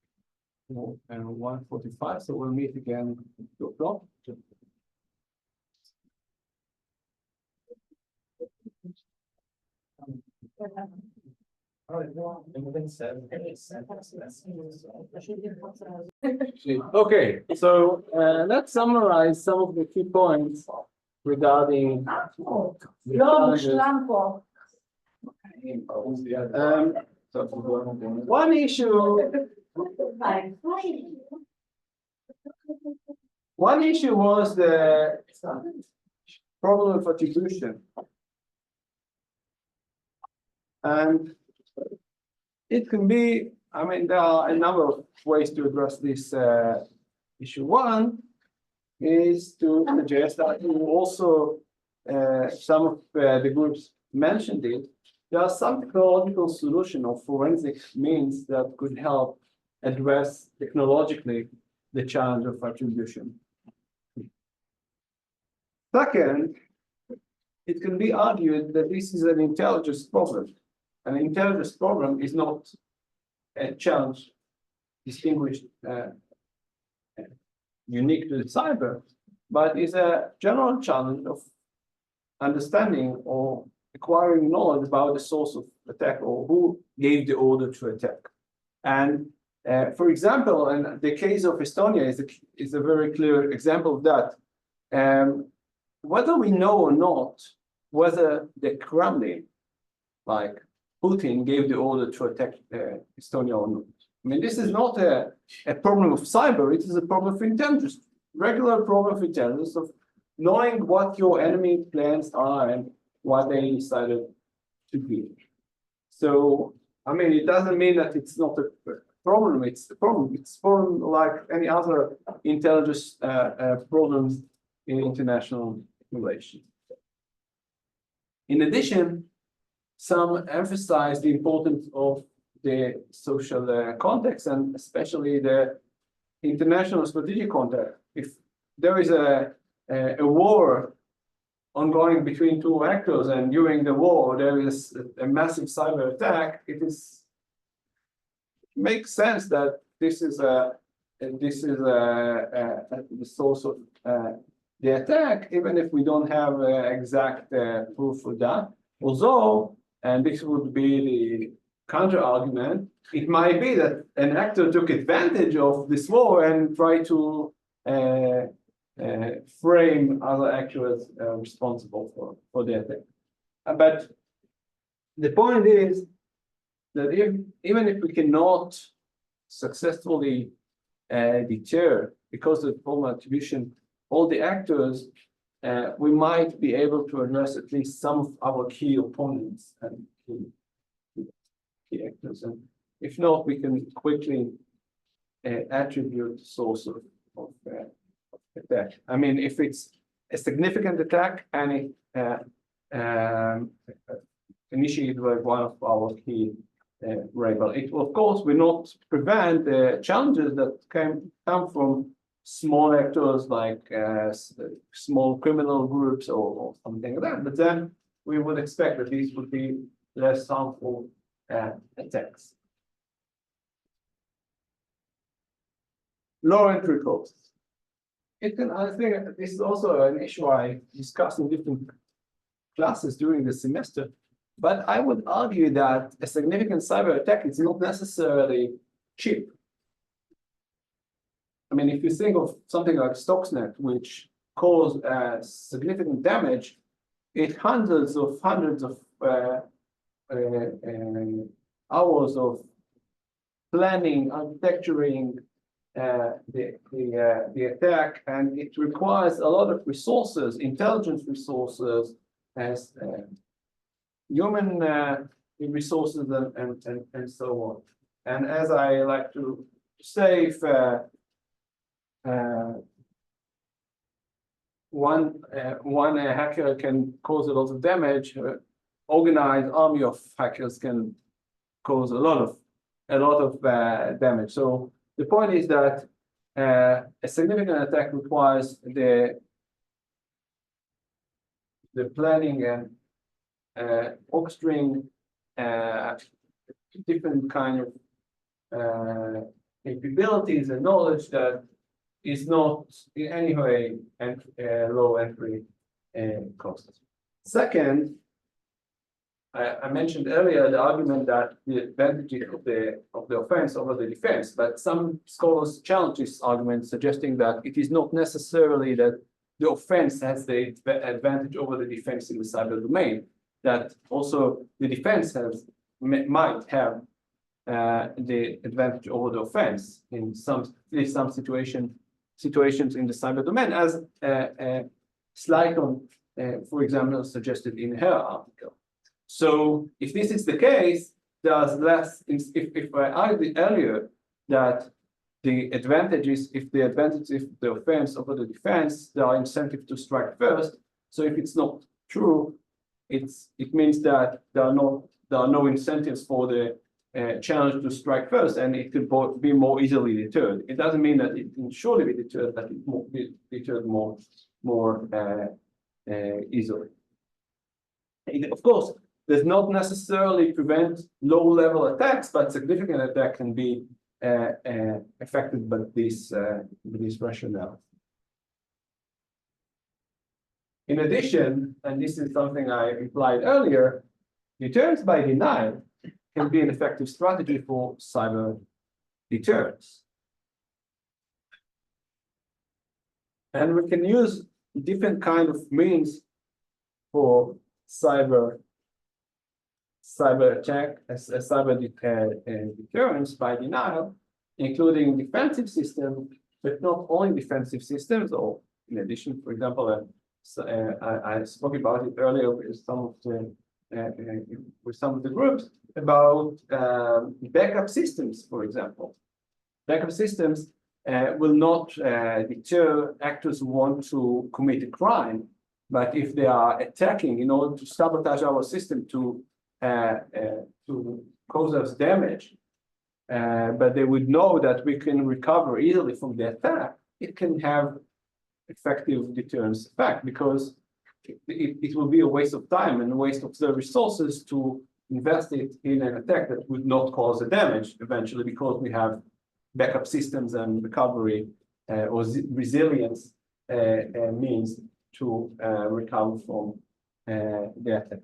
1:45. So we'll meet again at 2 o'clock. Okay, so let's summarize some of the key points regarding the challenges. One issue was the problem of attribution. And it can be, I mean, there are a number of ways to address this issue. One is to suggest that you also, some of the groups mentioned it, there are some technological solution or forensic means that could help address technologically the challenge of attribution. Second, it can be argued that this is an intelligence problem. An intelligence problem is not a challenge distinguished, unique to the cyber, but is a general challenge of understanding or acquiring knowledge about the source of attack or who gave the order to attack. And for example, in the case of Estonia is a very clear example of that. Whether we know or not whether the Kremlin, like Putin, gave the order to attack Estonia or not. I mean, this is not a problem of cyber, it is a problem of intelligence, regular problem of intelligence of knowing what your enemy plans are and what they decided to do. So, I mean, it doesn't mean that it's not a problem, it's a problem. It's a problem like any other intelligence problems in international relations. In addition, some emphasize the importance of the social context and especially the international strategic context. If there is a war ongoing between two actors and during the war there is a massive cyber attack, it makes sense that this is the source of the attack, even if we don't have exact proof for that. Although, and this would be the counter argument, it might be that an actor took advantage of this war and tried to frame other actors responsible for the attack. But the point is that even if we cannot successfully deter, because of formal attribution, all the actors, we might be able to address at least some of our key opponents and key actors. And if not, we can quickly attribute the source of attack. I mean, if it's a significant attack and it initiated by one of our key rivals, it will, of course, will not prevent the challenges that come from small actors like small criminal groups or something like that. But then we would expect that these would be less harmful attacks. low entry costs. It can, I think this is also an issue I discussed in different classes during the semester. But I would argue that a significant cyber attack is not necessarily cheap. I mean, if you think of something like Stuxnet, which caused significant damage, it hundreds of hours of planning, architecturing the attack, and it requires a lot of resources, intelligence resources, as human resources, and so on. And as I like to say, if one hacker can cause a lot of damage, organized army of hackers can cause a lot of damage. So the point is that a significant attack requires the planning and orchestrating different kind of capabilities and knowledge that is not in any way low entry cost. Second, I mentioned earlier the argument that the advantage of the offense over the defense, but some scholars challenge this argument, suggesting that it is not necessarily that the offense has the advantage over the defense in the cyber domain, that also the defense might have the advantage over the offense in some situations in the cyber domain, as Slayton, for example, suggested in her article. So if this is the case, there's less, if I argued earlier that the advantages, if the offense over the defense, there are incentives to strike first. So if it's not true, it means that there are no incentives for the challenge to strike first, and it could be more easily deterred. It doesn't mean that it can surely be deterred, but it will be deterred more easily. Of course, does not necessarily prevent low-level attacks, but significant attack can be affected by this rationale. In addition, and this is something I implied earlier, deterrence by denial can be an effective strategy for cyber deterrence. And we can use different kind of means for cyber attack, cyber deterrence by denial, including defensive systems, but not only defensive systems, or in addition, for example, I spoke about it earlier with some of the groups about backup systems, for example. Backup systems will not deter actors who want to commit a crime, but if they are attacking in order to sabotage our system to cause us damage, but they would know that we can recover easily from the attack, it can have effective deterrence effect, because it will be a waste of time and a waste of the resources to invest it in an attack that would not cause a damage eventually, because we have backup systems and recovery or resilience means to recover from the attack.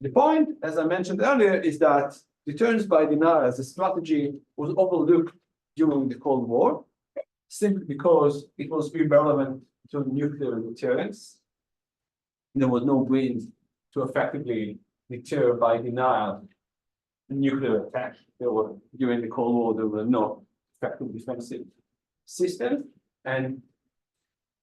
The point, as I mentioned earlier, is that deterrence by denial as a strategy was overlooked during the Cold War, simply because it was irrelevant to nuclear deterrence. There was no means to effectively deter by denial nuclear attack. During the Cold War, there were no effective defensive systems. And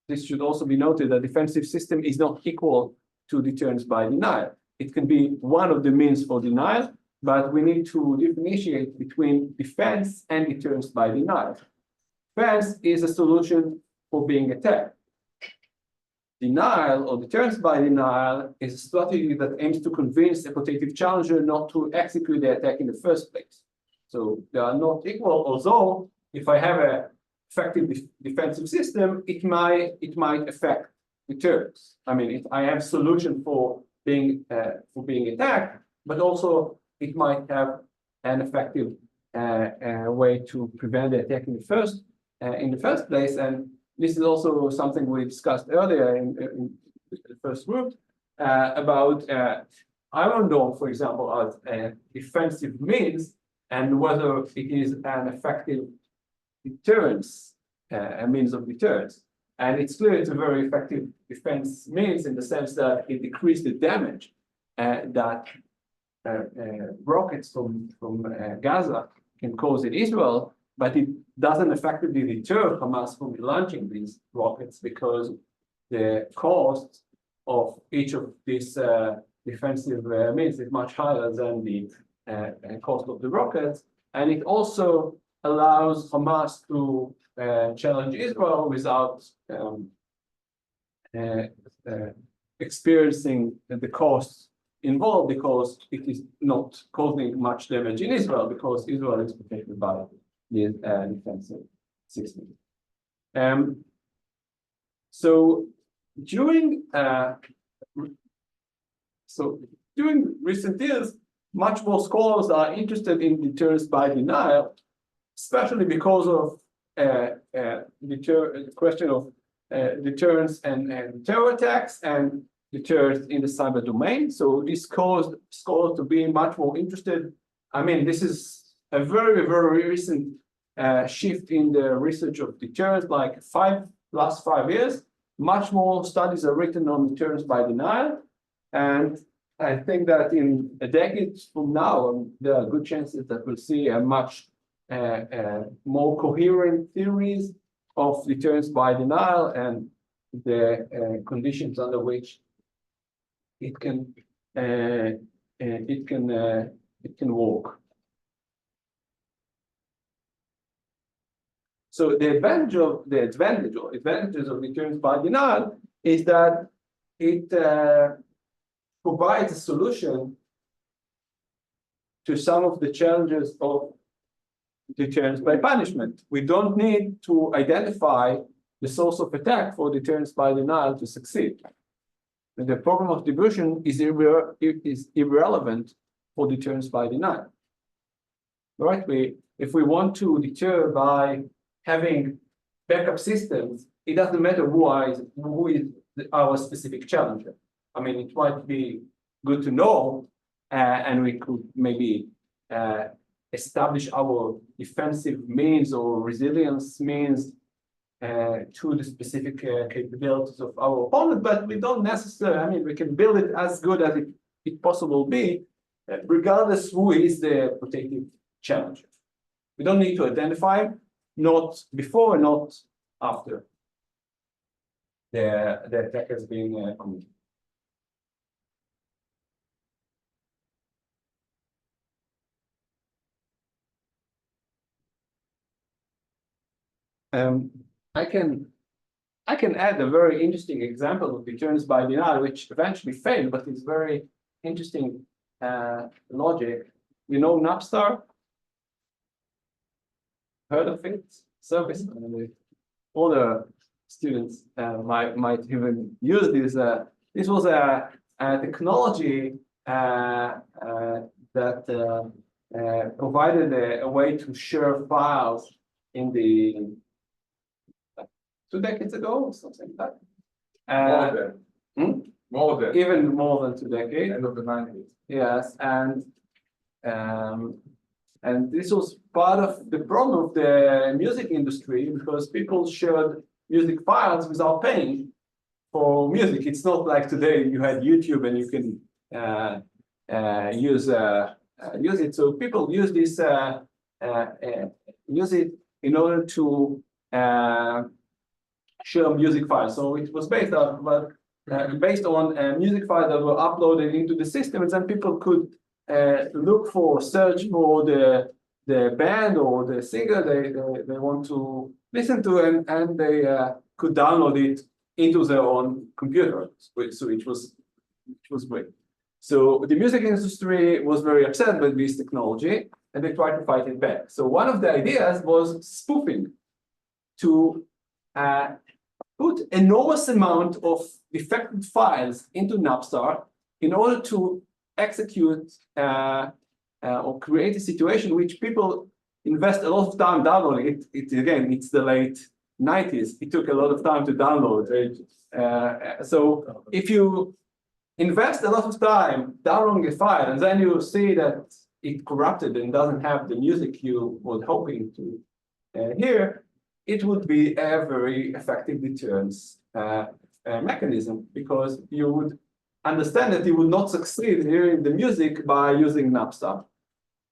this should also be noted that defensive system is not equal to deterrence by denial. It can be one of the means for denial, but we need to differentiate between defense and deterrence by denial. Defense is a solution for being attacked. Denial or deterrence by denial is a strategy that aims to convince a potential challenger not to execute the attack in the first place. So they are not equal, although if I have an effective defensive system, it might affect deterrence. I mean, if I have solution for being attacked, but also it might have an effective way to prevent the attack in the first in the first place. And this is also something we discussed earlier in the first group about Iron Dome, for example, as a defensive means, and whether it is an effective deterrence, a means of deterrence. And it's clear it's a very effective defense means in the sense that it decreases the damage that rockets from Gaza can cause in Israel, but it doesn't effectively deter Hamas from launching these rockets because the cost of each of these defensive means is much higher than the cost of the rockets, and it also allows Hamas to challenge Israel without experiencing the costs involved, because it is not causing much damage in Israel, because Israel is protected by the defensive system. So during recent years, much more scholars are interested in deterrence by denial, especially because of the question of deterrence and terror attacks and deterrence in the cyber domain. So this caused scholars to be much more interested. I mean, this is a very, very recent shift in the research of deterrence, like last 5 years. Much more studies are written on deterrence by denial. And I think that in a decade from now, there are good chances that we'll see a much more coherent theories of deterrence by denial and the conditions under which it can work. So the advantages of deterrence by denial is that it provides a solution to some of the challenges of deterrence by punishment. We don't need to identify the source of attack for deterrence by denial to succeed. And the problem of distribution is irrelevant for deterrence by denial. Right? If we want to deter by having backup systems, it doesn't matter who is our specific challenger. I mean, it might be good to know, and we could maybe establish our defensive means or resilience means to the specific capabilities of our opponent, but we don't necessarily, I mean, we can build it as good as it possible be, regardless who is the protective challenger. We don't need to identify him, not before, not after the attack has been committed. I can add a very interesting example of deterrence by denial, which eventually failed, but it's very interesting logic. You know Napster? Heard of it? Service. All the students might even use this. This was a technology that provided a way to share files in the 2 decades ago or something like that. Even more than 2 decades. End of the 90s. Yes, and this was part of the problem of the music industry, because people shared music files without paying for music. It's not like today you had YouTube and you can use it. So people use this use it in order to share music files. So it was based on music files that were uploaded into the system, and then people could search for the band or the singer they want to listen to, and they could download it into their own computer, so it was great. So the music industry was very upset with this technology, and they tried to fight it back. So one of the ideas was spoofing, to put enormous amount of defective files into Napster in order to execute or create a situation which people invest a lot of time downloading it. It's the late 90s. It took a lot of time to download. So if you invest a lot of time downloading a file and then you see that it corrupted and doesn't have the music you were hoping to hear, it would be a very effective deterrence mechanism, because you would understand that you would not succeed hearing the music by using Napster.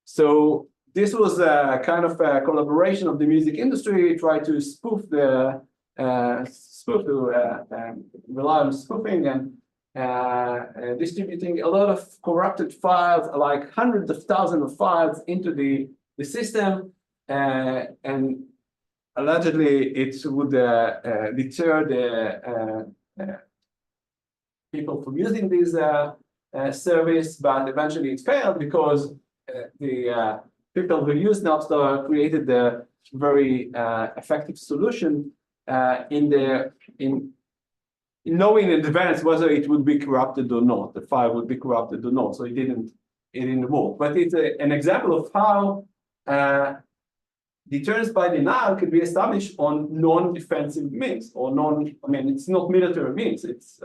So this was a kind of a collaboration of the music industry, try to rely on spoofing and distributing a lot of corrupted files, like hundreds of thousands of files into the system, and allegedly it would deter the people from using this service, but eventually it failed because the people who used Napster created a very effective solution in knowing in advance whether it would be corrupted or not, the file would be corrupted or not. So it didn't work. But it's an example of how deterrence by denial can be established on non-defensive means, or it's not military means, it's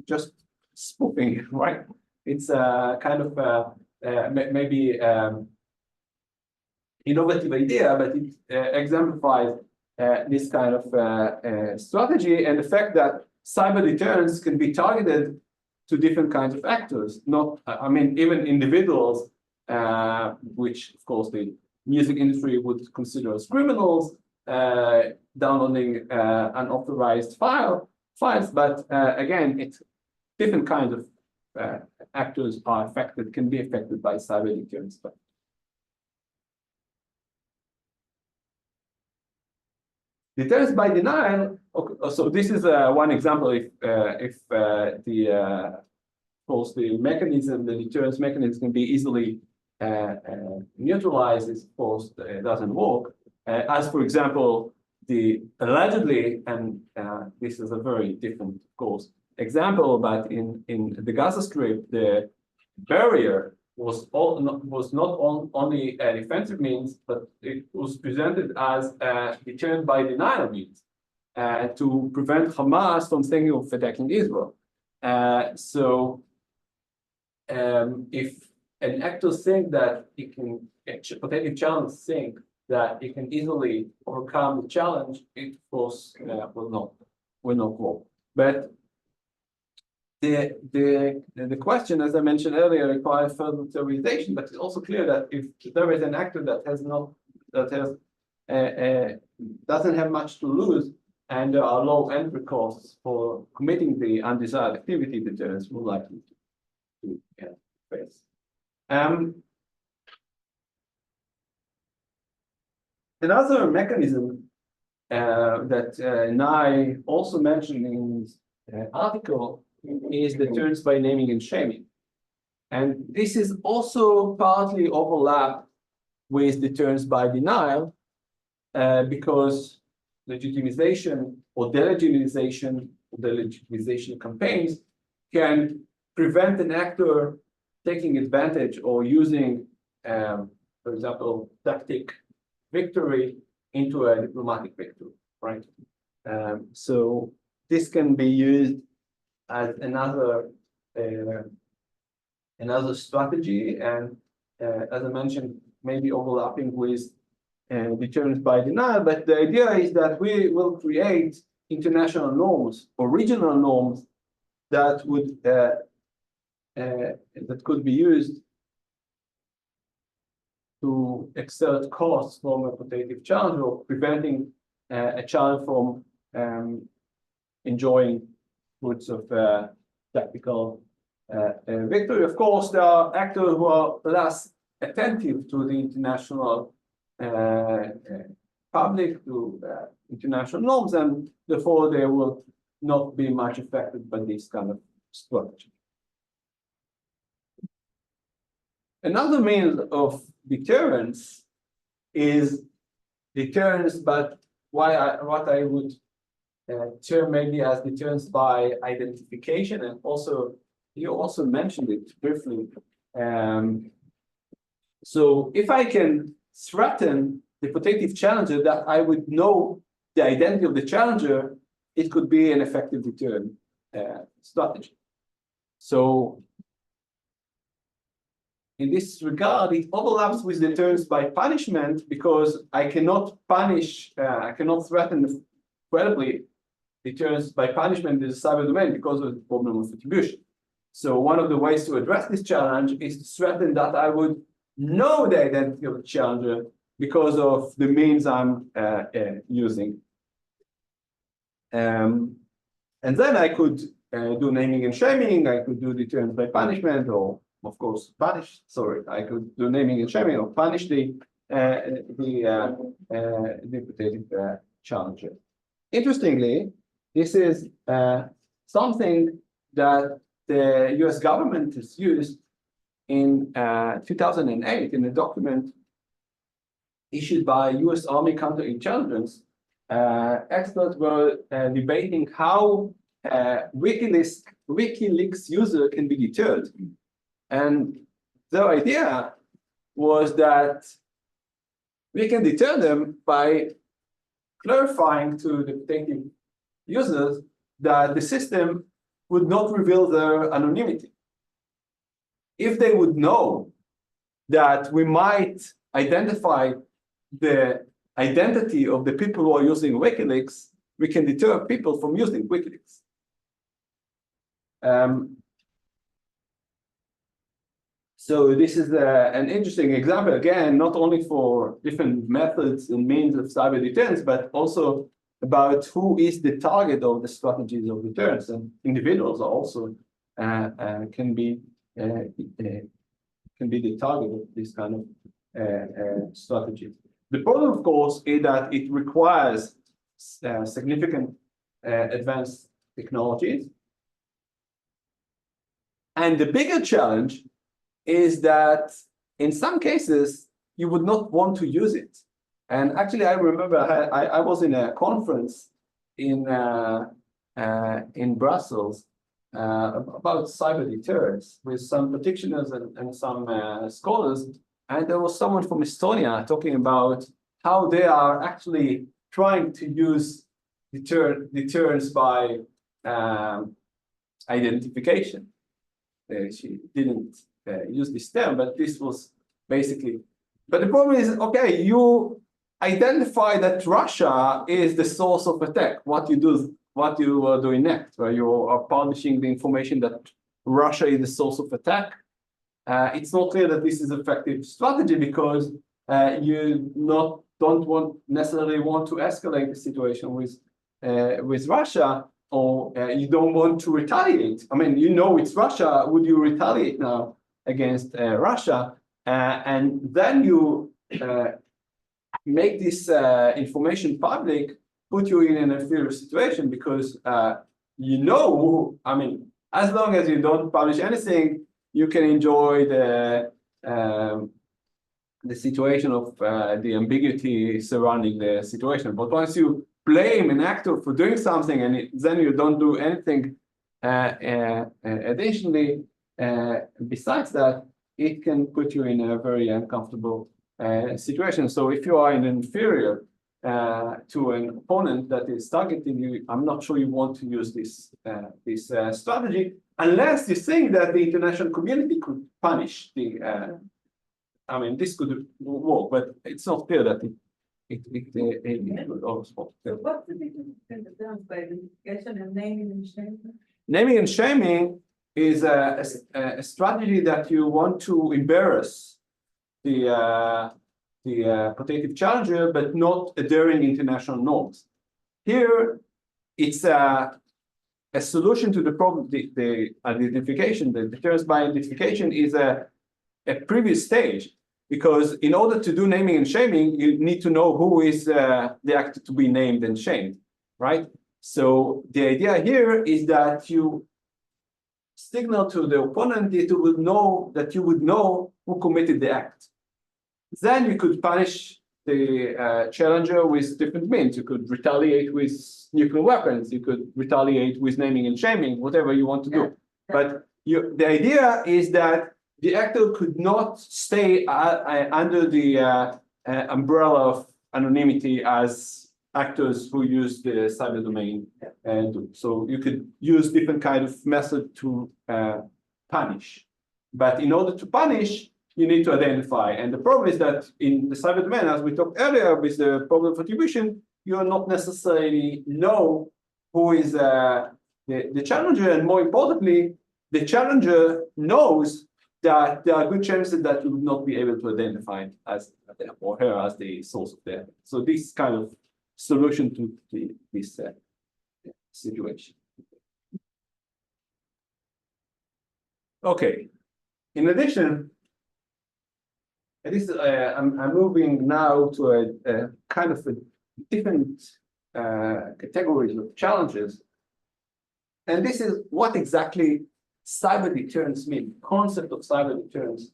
just spoofing, right? It's kind of maybe innovative idea, but it exemplifies this kind of strategy, and the fact that cyber deterrence can be targeted to different kinds of actors, not, even individuals, which of course the music industry would consider as criminals, downloading unauthorized files, but again, it's different kinds of actors can be affected by cyber deterrence. Deterrence by denial. Okay, so this is one example. If of course the deterrence mechanism can be easily neutralized, it of course doesn't work. As for example, allegedly, and this is a very different, of course, example, but in the Gaza Strip, the barrier was not only a defensive means, but it was presented as a deterrent by denial means to prevent Hamas from thinking of attacking Israel. So if an actor think that he can, a potential challenge think that he can easily overcome the challenge, it of course will not work. But the question, as I mentioned earlier, requires further theorization, but it's also clear that if there is an actor that doesn't have much to lose, and there are low entry costs for committing the undesired activity, deterrence will likely to face. Another mechanism that Nai also mentioned in his article is deterrence by naming and shaming. And this is also partly overlapped with deterrence by denial, because legitimization or delegitimization campaigns can prevent an actor taking advantage or using, for example, tactic victory into a diplomatic victory, right? So this can be used as another strategy, and as I mentioned, maybe overlapping with deterrence by denial. But the idea is that we will create international norms or regional norms that could be used to exert costs from a potential challenge, or preventing a challenge from enjoying fruits of tactical victory. Of course, there are actors who are less attentive to the international public, to international norms, and therefore they will not be much affected by this kind of strategy. Another means of deterrence is deterrence, but what I would term maybe as deterrence by identification, and also you also mentioned it briefly. So if I can threaten the potential challenger, that I would know the identity of the challenger, it could be an effective deterrent strategy. So in this regard, it overlaps with deterrence by punishment, because I cannot punish, I cannot threaten credibly deterrence by punishment in the cyber domain because of the problem of attribution. So one of the ways to address this challenge is to threaten that I would know the identity of the challenger because of the means I'm using. And then I could do naming and shaming, I could do deterrence by punishment, or of course I could do naming and shaming or punish the potential challenger. Interestingly, this is something that the US government has used in 2008 in a document issued by US Army counterintelligence. Experts were debating how WikiLeaks user can be deterred. And their idea was that we can deter them by clarifying to the potential users that the system would not reveal their anonymity. If they would know that we might identify the identity of the people who are using WikiLeaks, we can deter people from using WikiLeaks. So this is an interesting example, again, not only for different methods and means of cyber deterrence, but also about who is the target of the strategies of deterrence. And individuals are also can be the target of this kind of strategy. The problem, of course, is that it requires significant advanced technologies. And the bigger challenge is that in some cases, you would not want to use it. And actually, I remember I was in a conference in Brussels about cyber deterrence with some practitioners and some scholars. And there was someone from Estonia talking about how they are actually trying to use deterrence by identification. She didn't use this term, but this was basically. But the problem is, okay, you identify that Russia is the source of attack. What you are doing next, where you are publishing the information that Russia is the source of attack. It's not clear that this is an effective strategy, because you don't necessarily want to escalate the situation with Russia, or you don't want to retaliate. I mean, you know it's Russia. Would you retaliate now against Russia? And then you make this information public, put you in an inferior situation, because you know, I mean, as long as you don't publish anything, you can enjoy the situation of the ambiguity surrounding the situation. But once you blame an actor for doing something and then you don't do anything additionally, besides that, it can put you in a very uncomfortable situation. So if you are in an inferior to an opponent that is targeting you, I'm not sure you want to use this strategy, unless you think that the international community could punish the. I mean, this could work, but it's not clear that it would always work. What's the difference between the terms by identification and naming and shaming? Naming and shaming is a strategy that you want to embarrass the potential challenger, but not adhering international norms. Here, it's a solution to the problem. The identification, the deterrence by identification, is a previous stage, because in order to do naming and shaming, you need to know who is the actor to be named and shamed, right? So the idea here is that you signal to the opponent that you would know who committed the act. Then you could punish the challenger with different means. You could retaliate with nuclear weapons. You could retaliate with naming and shaming, whatever you want to do. But the idea is that the actor could not stay under the umbrella of anonymity as actors who use the cyber domain. And so you could use different kind of method to punish. But in order to punish, you need to identify. And the problem is that in the cyber domain, as we talked earlier with the problem of attribution, you are not necessarily know who is the challenger. And more importantly, the challenger knows that there are good chances that you would not be able to identify as or her as the source of the. So this kind of solution to this situation. Okay. In addition, I'm moving now to a kind of a different categories of challenges, and this is what exactly cyber deterrence means. Concept of cyber deterrence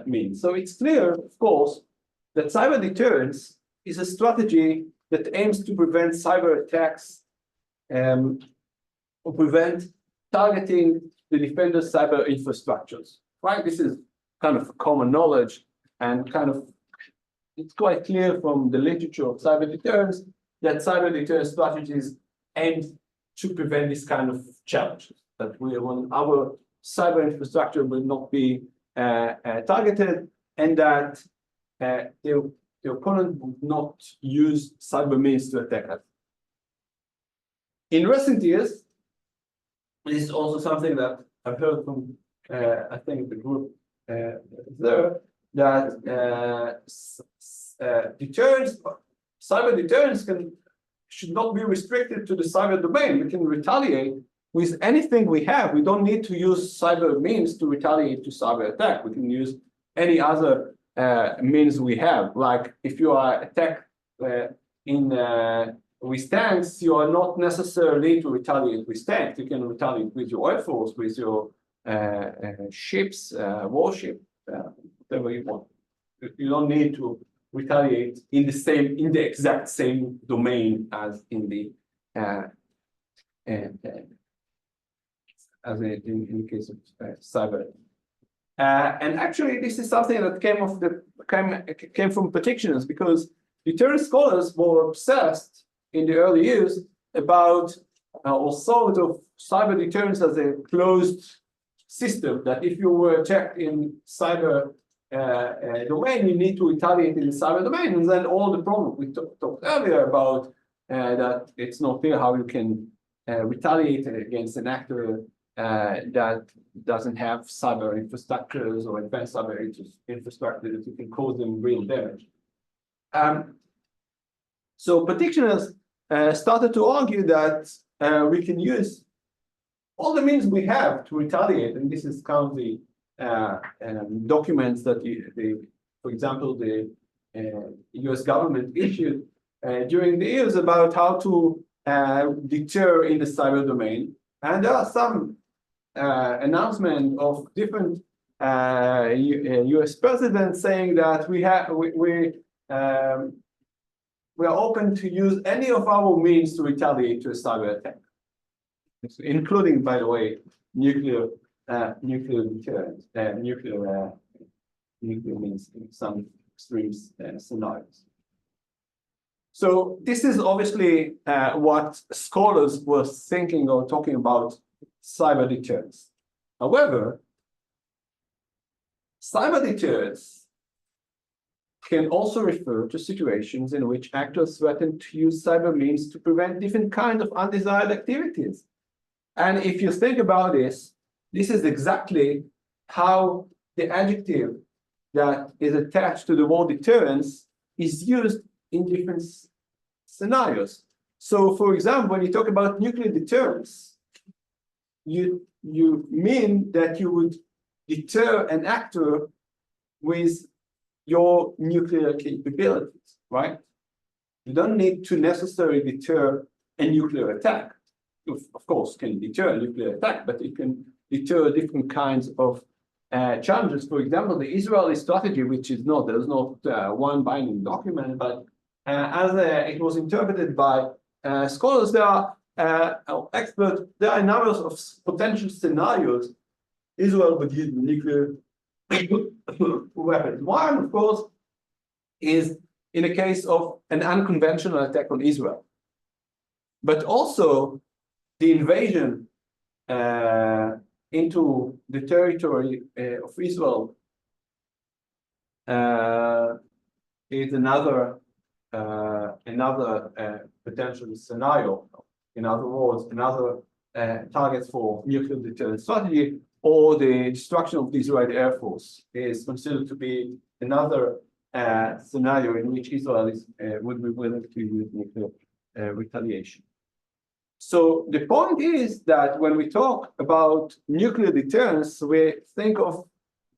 means. So it's clear, of course, that cyber deterrence is a strategy that aims to prevent cyber attacks or prevent targeting the defender's cyber infrastructures. Right? This is kind of common knowledge, and kind of it's quite clear from the literature of cyber deterrence that cyber deterrence strategies aim to prevent this kind of challenges. That when our cyber infrastructure will not be targeted, and that the opponent would not use cyber means to attack us. In recent years, this is also something that I've heard from I think the group there, that deterrence, cyber deterrence should not be restricted to the cyber domain. We can retaliate with anything we have. We don't need to use cyber means to retaliate to cyber attack. We can use any other means we have. Like if you are attacked with tanks, you are not necessarily to retaliate with tanks. You can retaliate with your air force, with your ships, warship, whatever you want. You don't need to retaliate in the exact same domain as in the case of cyber. And actually, this is something that came from practitioners, because deterrence scholars were obsessed in the early years about or thought of cyber deterrence as a closed system, that if you were attacked in cyber domain, you need to retaliate in the cyber domain, and then all the problems we talked earlier about that it's not clear how you can retaliate against an actor that doesn't have cyber infrastructures or advanced cyber infrastructure that you can cause them real damage. So practitioners started to argue that we can use all the means we have to retaliate, and this is kind of the documents that for example, the US government issued during the years about how to deter in the cyber domain. And there are some announcements of different US presidents saying that we are open to use any of our means to retaliate to a cyber attack, including, by the way, nuclear deterrence, nuclear means in some extreme scenarios. So this is obviously what scholars were thinking or talking about cyber deterrence. However, cyber deterrence can also refer to situations in which actors threaten to use cyber means to prevent different kinds of undesired activities. And if you think about this, this is exactly how the adjective that is attached to the word deterrence is used in different scenarios. So, for example, when you talk about nuclear deterrence, you mean that you would deter an actor with your nuclear capabilities, right? You don't need to necessarily deter a nuclear attack. Of course, can deter a nuclear attack, but it can deter different kinds of challenges. For example, the Israeli strategy, which is not, there's not one binding document, but as it was interpreted by scholars, there are experts, there are numbers of potential scenarios Israel would use nuclear weapons. One, of course, is in the case of an unconventional attack on Israel. But also the invasion into the territory of Israel is another potential scenario. In other words, another target for nuclear deterrence strategy, or the destruction of the Israeli Air Force is considered to be another scenario in which Israel would be willing to use nuclear retaliation. So the point is that when we talk about nuclear deterrence, we think of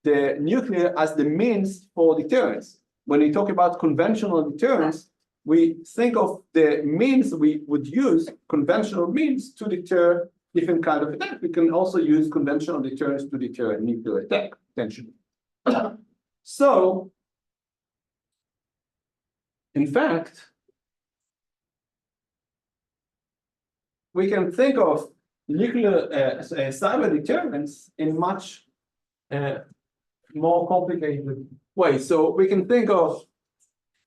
the nuclear as the means for deterrence. When we talk about conventional deterrence, we think of the means we would use, conventional means, to deter different kind of attack. We can also use conventional deterrence to deter a nuclear attack, potentially. So, in fact, we can think of nuclear cyber deterrence in much more complicated way. So we can think of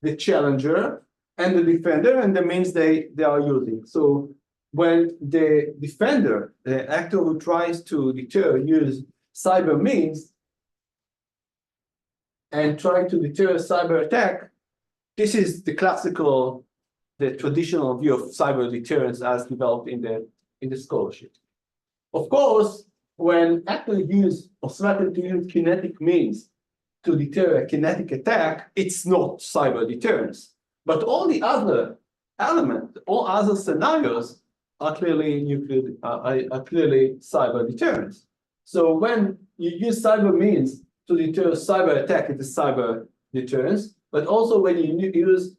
the challenger and the defender and the means they are using. So when the defender, the actor who tries to deter, use cyber means and try to deter a cyber attack, this is the classical, the traditional view of cyber deterrence as developed in the scholarship. Of course, when actors use or threaten to use kinetic means to deter a kinetic attack, it's not cyber deterrence. But all the other elements, all other scenarios are clearly nuclear, are clearly cyber deterrence. So when you use cyber means to deter cyber attack, it is cyber deterrence. But also when you use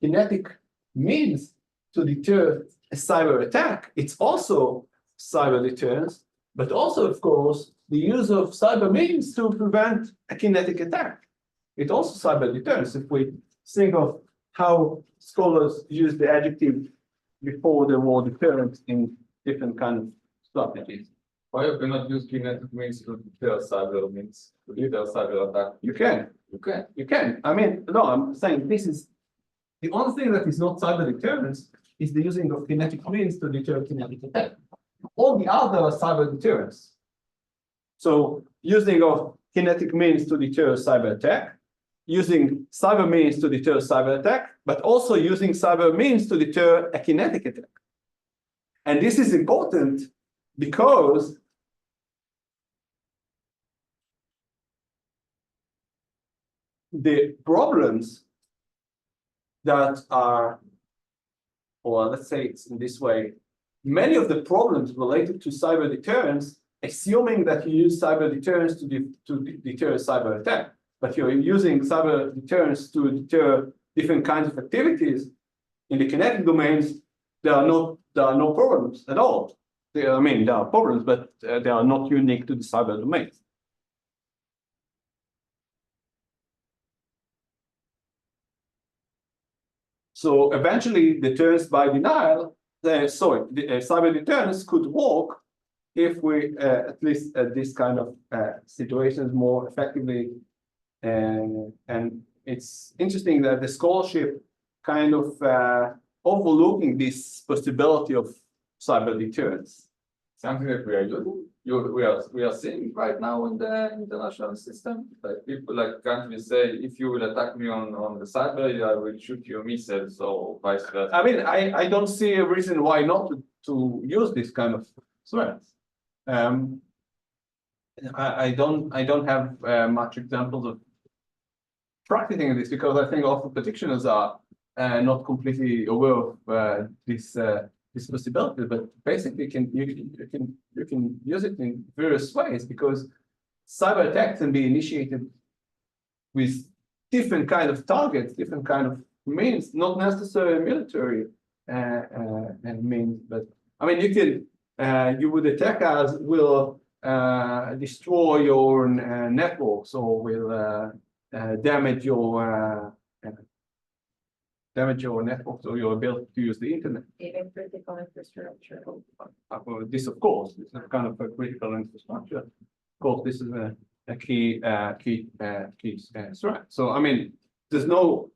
kinetic means to deter a cyber attack, it's also cyber deterrence. But also, of course, the use of cyber means to prevent a kinetic attack. It's also cyber deterrence. If we think of how scholars use the adjective before the word deterrence in different kind of strategies. Why you cannot use kinetic means to deter cyber means to deter cyber attack? You can. You can. I mean, no, I'm saying this is the only thing that is not cyber deterrence is the using of kinetic means to deter kinetic attack. All the other are cyber deterrence. So using of kinetic means to deter cyber attack, using cyber means to deter cyber attack, but also using cyber means to deter a kinetic attack. And this is important because the problems that are, or let's say it's in this way, many of the problems related to cyber deterrence, assuming that you use cyber deterrence to deter a cyber attack, but you're using cyber deterrence to deter different kinds of activities in the kinetic domains, there are no problems at all. There are problems, but they are not unique to the cyber domains. So eventually, deterrence by denial, cyber deterrence could work if we, at least at this kind of situations, more effectively. And it's interesting that the scholarship kind of overlooking this possibility of cyber deterrence. Something that we are using, we are seeing right now in the international system. Like people, like countries say, if you will attack me on the cyber, I will shoot your missiles or vice versa. I mean, I don't see a reason why not to use this kind of threats. I don't have much examples of practicing this because I think also practitioners are not completely aware of this possibility. But basically, you can use it in various ways because cyber attacks can be initiated with different kind of targets, different kind of means, not necessarily military means. But I mean, you would attack us, will destroy your networks or will damage your networks or your ability to use the internet. Even critical infrastructure. This, of course, this is kind of a critical infrastructure. Of course, this is threat. So I mean, there's no.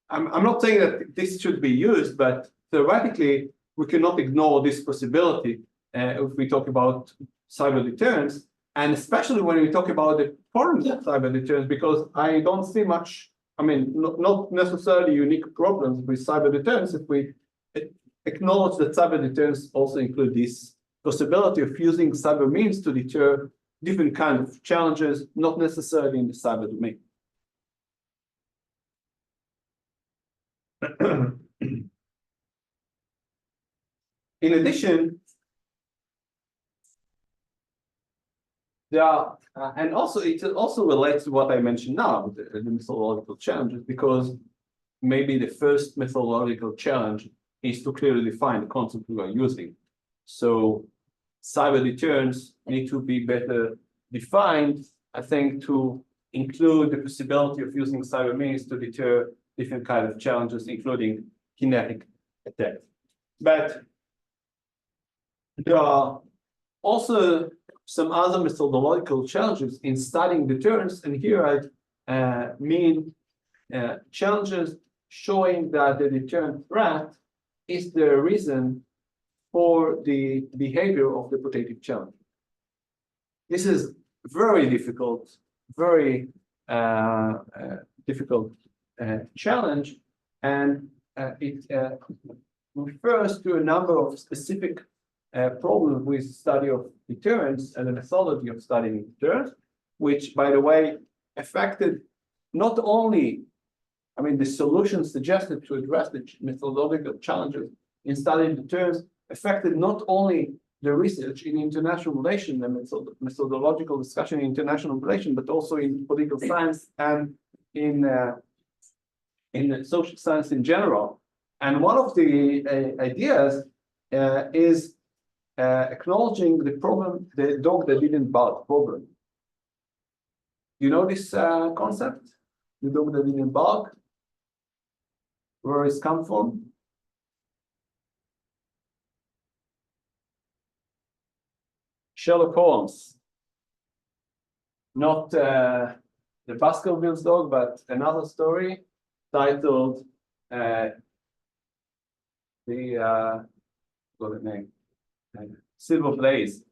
I'm not saying that this should be used, but theoretically, we cannot ignore this possibility if we talk about cyber deterrence, and especially when we talk about the problems of cyber deterrence, because I don't see much. I mean, not necessarily unique problems with cyber deterrence if we acknowledge that cyber deterrence also includes this possibility of using cyber means to deter different kinds of challenges, not necessarily in the cyber domain. In addition, there are, and also it also relates to what I mentioned now, the methodological challenges, because maybe the first methodological challenge is to clearly define the concept we are using. So cyber deterrence need to be better defined, I think, to include the possibility of using cyber means to deter different kinds of challenges, including kinetic attacks. But there are also some other methodological challenges in studying deterrence, and here I mean challenges showing that the deterrent threat is the reason for the behavior of the protective challenge. This is very difficult, very difficult challenge, and it refers to a number of specific problems with study of deterrence and the methodology of studying deterrence, which, by the way, affected not only, I mean, the solutions suggested to address the methodological challenges in studying deterrence affected not only the research in international relations and methodological discussion in international relations, but also in political science and in social science in general. And one of the ideas is acknowledging the problem, the dog that didn't bark problem. You know this concept, the dog that didn't bark, where it's come from? Sherlock Holmes, not the Baskervilles dog, but another story titled Silver Blaze.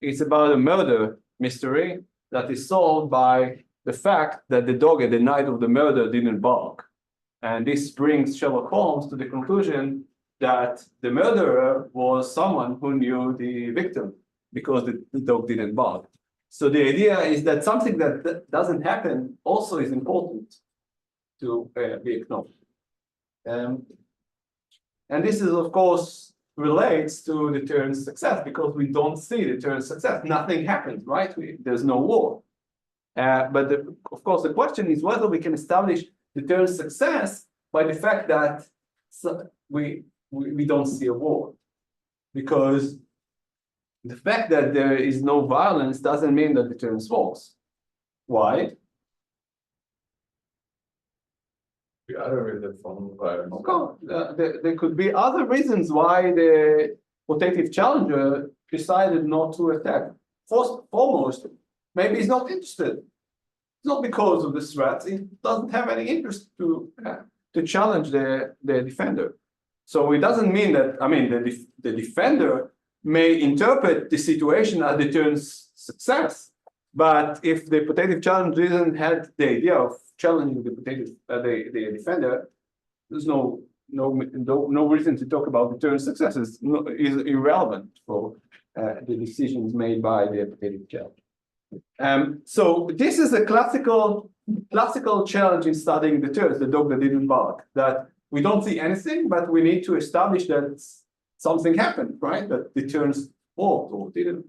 It's about a murder mystery that is solved by the fact that the dog at the night of the murder didn't bark. And this brings Sherlock Holmes to the conclusion that the murderer was someone who knew the victim because the dog didn't bark. So the idea is that something that doesn't happen also is important to be acknowledged. And this is, of course, relates to deterrence success, because we don't see deterrence success. Nothing happens, right? There's no war. But of course, the question is whether we can establish deterrence success by the fact that we don't see a war. Because the fact that there is no violence doesn't mean that deterrence works. Why? The other reason for violence. Okay, there could be other reasons why the protective challenger decided not to attack. First, foremost, maybe he's not interested. It's not because of the threats. He doesn't have any interest to challenge the defender. So it doesn't mean that, I mean, the defender may interpret the situation as deterrence success. But if the protective challenger didn't have the idea of challenging the defender, there's no reason to talk about deterrence success. Is irrelevant for the decisions made by the protective challenger. So this is a classical challenge in studying deterrence, the dog that didn't bark, that we don't see anything, but we need to establish that something happened, right? That deterrence worked or didn't.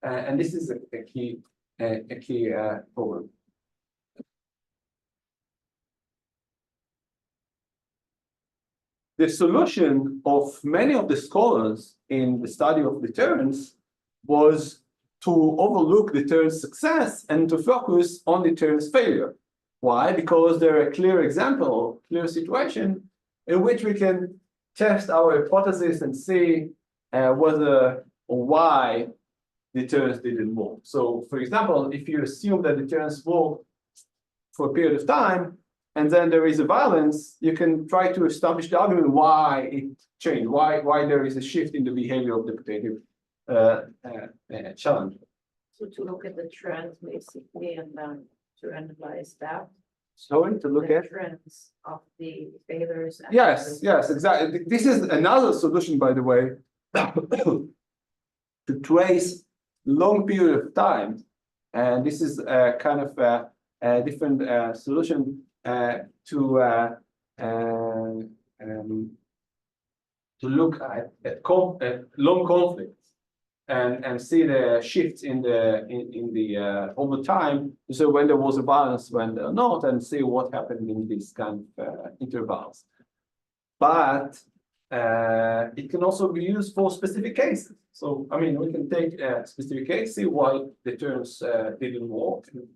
And this is a key problem. The solution of many of the scholars in the study of deterrence was to overlook deterrence success and to focus on deterrence failure. Why? Because they're a clear example, clear situation in which we can test our hypothesis and see whether or why deterrence didn't work. So, for example, if you assume that deterrence worked for a period of time, and then there is a violence, you can try to establish the argument why it changed, why there is a shift in the behavior of the putative challenge. So to look at the trends basically and then to analyze that. Sorry, to look the at. trends of the failures. and Yes, the- yes, exactly. This is another solution, by the way, to trace long period of time. And this is a kind of a different solution to look at long conflicts and see the shifts in the over time. So when there was a balance, when there not, and see what happened in these kind of intervals. But it can also be used for specific cases. So I mean, we can take a specific case, see why the terms didn't work, and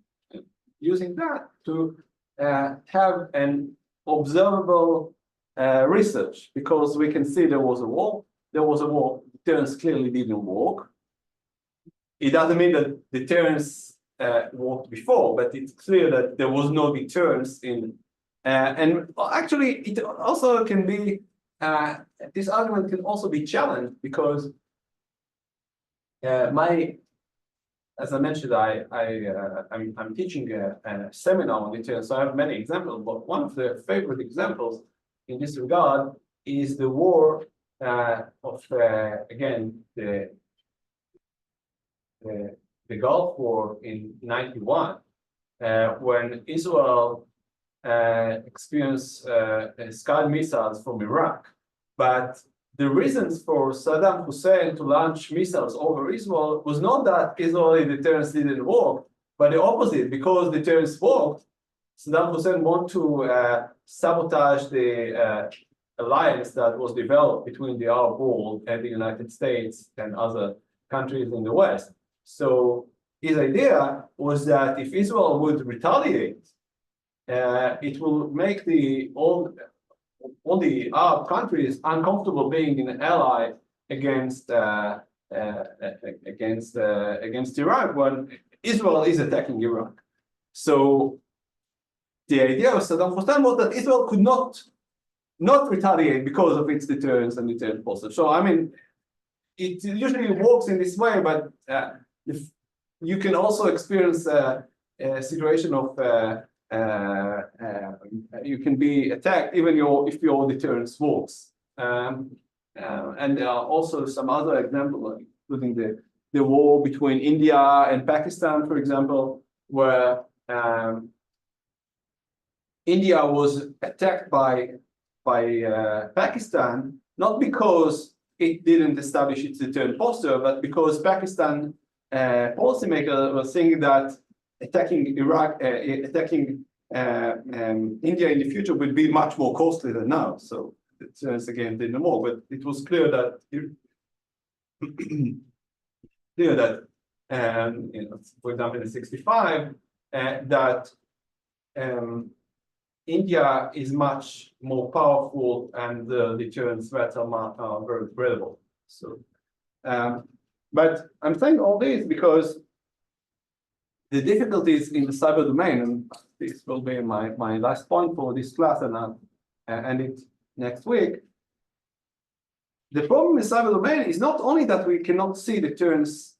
using that to have an observable research, because we can see there was a war. There was a war. Deterrence clearly didn't work. It doesn't mean that deterrence worked before, but it's clear that there was no deterrence in. And actually, it also can be. This argument can also be challenged because as I mentioned, I'm teaching a seminar on deterrence, so I have many examples. But one of the favorite examples in this regard is the war of again the Gulf War in '91, when Israel experienced Scud missiles from Iraq. But the reasons for Saddam Hussein to launch missiles over Israel was not that Israeli deterrence didn't work, but the opposite. Because deterrence worked, Saddam Hussein wanted to sabotage the alliance that was developed between the Arab world and the United States and other countries in the West. So his idea was that if Israel would retaliate, it will make all the Arab countries uncomfortable being an ally against Iraq when Israel is attacking Iraq. So the idea of Saddam Hussein was that Israel could not retaliate because of its deterrence and deterrent posture. So I mean, it usually works in this way, but if you can also experience a situation of you can be attacked even if your deterrence works. And there are also some other examples, including the war between India and Pakistan, for example, where India was attacked by Pakistan, not because it didn't establish its deterrent posture, but because Pakistan policymakers were thinking that attacking India in the future would be much more costly than now. So deterrence again didn't work, but it was clear that for example, in '65, that India is much more powerful and the deterrent threats are very credible. So, but I'm saying all this because the difficulties in the cyber domain, and this will be my last point for this class, and I'll end it next week. The problem in cyber domain is not only that we cannot see deterrence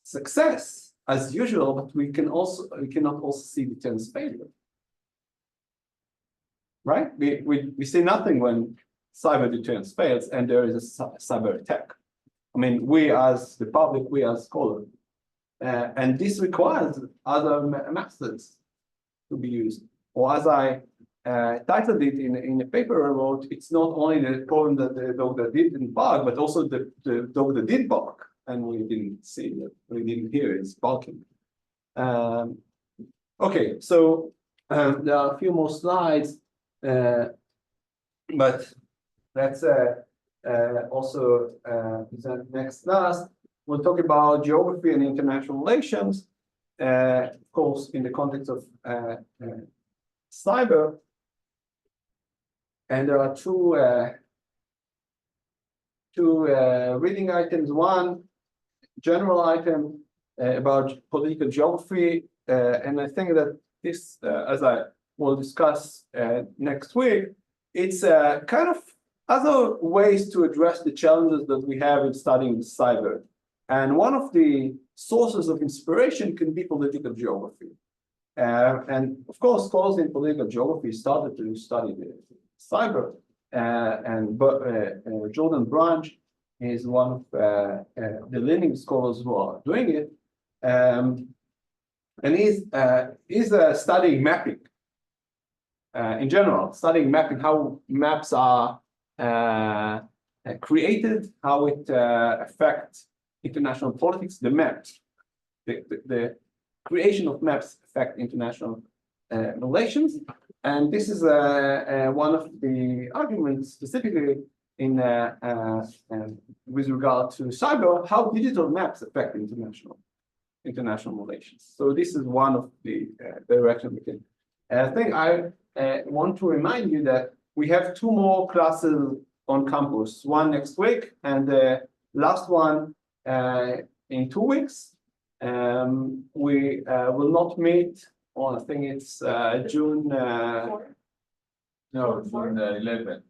success as usual, but we cannot also see deterrence failure. Right? We see nothing when cyber deterrence fails and there is a cyber attack. I mean, we as the public, we as scholars, and this requires other methods to be used. Or as I titled it in a paper I wrote, it's not only the problem that the dog that didn't bark, but also the dog that did bark, and we didn't see it, we didn't hear it, it's barking. Okay, so there are a few more slides. But let's also present next class. We'll talk about geography and international relations, of course, in the context of cyber. And there are two reading items. One, general item about political geography, and I think that this, as I will discuss next week, it's kind of other ways to address the challenges that we have in studying cyber. And one of the sources of inspiration can be political geography. And of course, scholars in political geography started to study the cyber, and Jordan Branch is one of the leading scholars who are doing it, and he's studying mapping in general, studying mapping, how maps are created, how it affects international politics, the maps, the creation of maps affect international relations. And this is one of the arguments specifically in with regard to cyber, how digital maps affect international relations. So this is one of the directions we can. I think I want to remind you that we have 2 more classes on campus, one next week and the last one in 2 weeks. We will not meet on, I think it's June. No, June 11.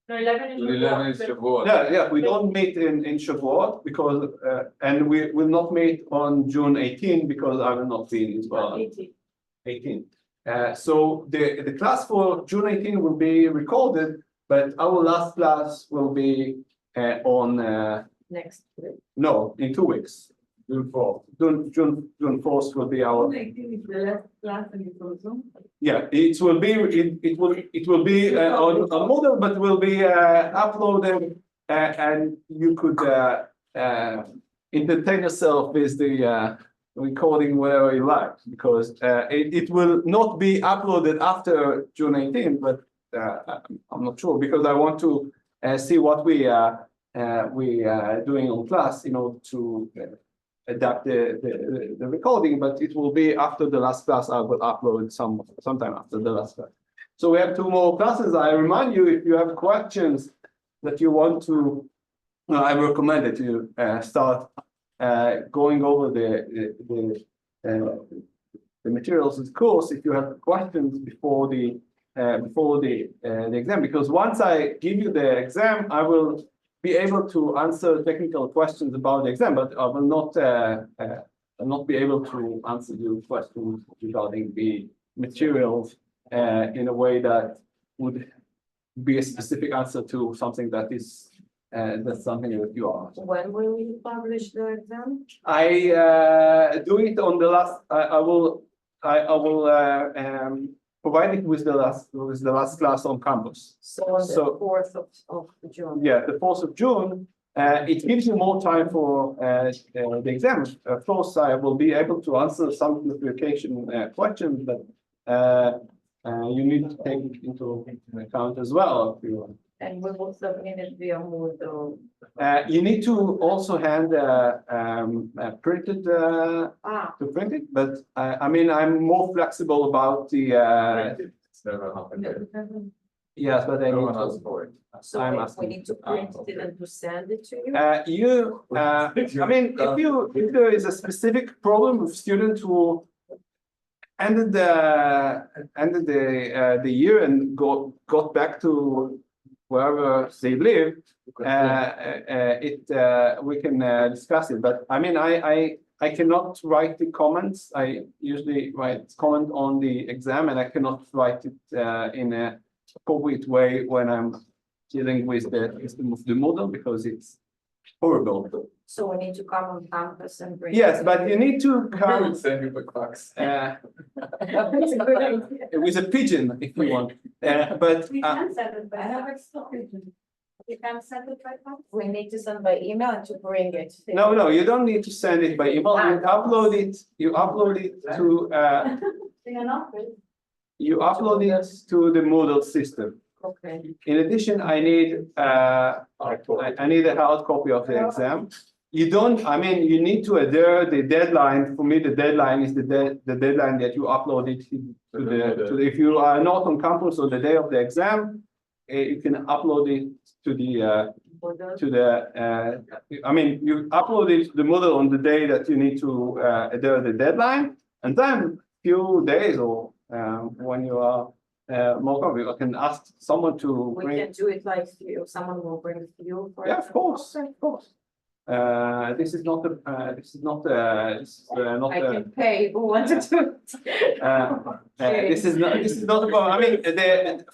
No, 11 is. June 11 is Shavuot. Yeah, we don't meet in Shavuot because, and we will not meet on June 18 because I will not be in as well. 18. So the class for June 18 will be recorded, but our last class will be on Next week. no, in 2 weeks. June 4th. June 4th will be our, Is the last class and it's on Zoom? yeah, it will be on Moodle, but will be uploaded and you could entertain yourself with the recording wherever you like, because it will not be uploaded after June 18, but I'm not sure, because I want to see what we are doing on class, in order to adapt the recording, but it will be after the last class. I will upload sometime after the last class. So we have 2 more classes. I remind you, if you have questions that you want to, I recommend that you start going over the materials of the course if you have questions before the exam, because once I give you the exam, I will be able to answer technical questions about the exam, but I will not be able to answer your questions regarding the materials in a way that would be a specific answer to something that is that's something that you are. When will you publish the exam? I do it on the last. I will provide it with the last class on campus. So on the So- 4th of June. Yeah, the 4th of June. It gives you more time for the exam. Of course, I will be able to answer some simplification questions, but you need to take into account as well. If you want. And we will submit it via Moodle. You need to also hand printed to print it, but I mean, I'm more flexible about the It's never happened. yes, but I No need one asked to. for it. So I'm we asking. need to print it okay. and to send it to you. I mean, if there is a specific problem with students who ended the year and got back to wherever they live, we can discuss it. But I mean, I cannot write the comments. I usually write comment on the exam, and I cannot write it in a appropriate way when I'm dealing with the system of the model, because it's horrible. So we need to come on campus and bring. Yes, but you need to I come will send you the fax. That's a good idea. with a pigeon if you want. But We can send it by I have fax. expectations. You can send it by fax. We need to send by email and to bring it. no, you don't need to send it by email. You upload it. You upload it to you upload it to the Moodle system. Okay. In addition, I need I need a hard copy of the exam. You don't. I mean, you need to adhere the deadline. For me, the deadline is the deadline that you upload it to the. If you are not on campus on the day of the exam, you can upload it to the to the, I mean, you upload it to the model on the day that you need to adhere the deadline, and then few days or when you are more confident, you can ask someone to We bring. can do it like fuel, someone will bring fuel for. Yeah, of course, of course. This is not this is not this is not I can pay who wanted to. this is not about, I mean,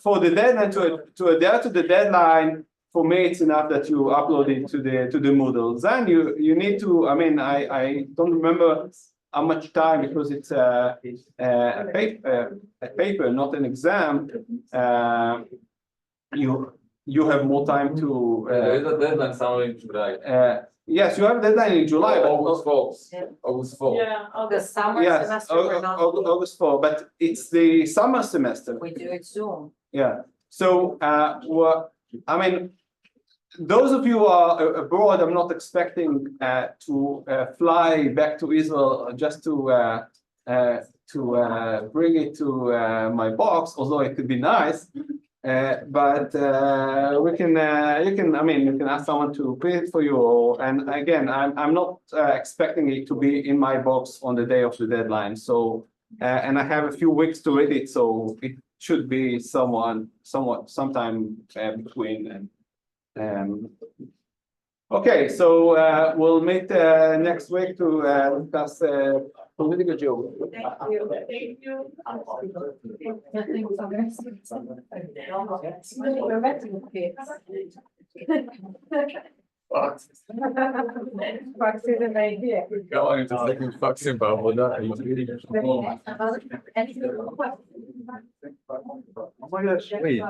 for the deadline to adhere to the deadline, for me, it's enough that you upload it to the Moodle. Then you need to, I mean, I don't remember how much time, because it's a paper, not an exam. You have more time to. There is a deadline somewhere in July. Yes, you have a deadline in July, but August 4th. Yeah. August 4th. Yeah, The August. summer yes, semester, we're not, August 4, but it's the summer semester. we do it Zoom. Yeah, so, I mean, those of you who are abroad, I'm not expecting to fly back to Israel just to bring it to my box, although it could be nice. But we can, you can, I mean, you can ask someone to print it for you. And again, I'm not expecting it to be in my box on the day of the deadline. So, and I have a few weeks to read it, so it should be sometime between. Okay, so we'll meet next week to discuss political geography. Thank you. Thank you. We're meant to be. כמה אני מתעסק עם פקסים בעבודה. Anything? Oh my gosh, wait.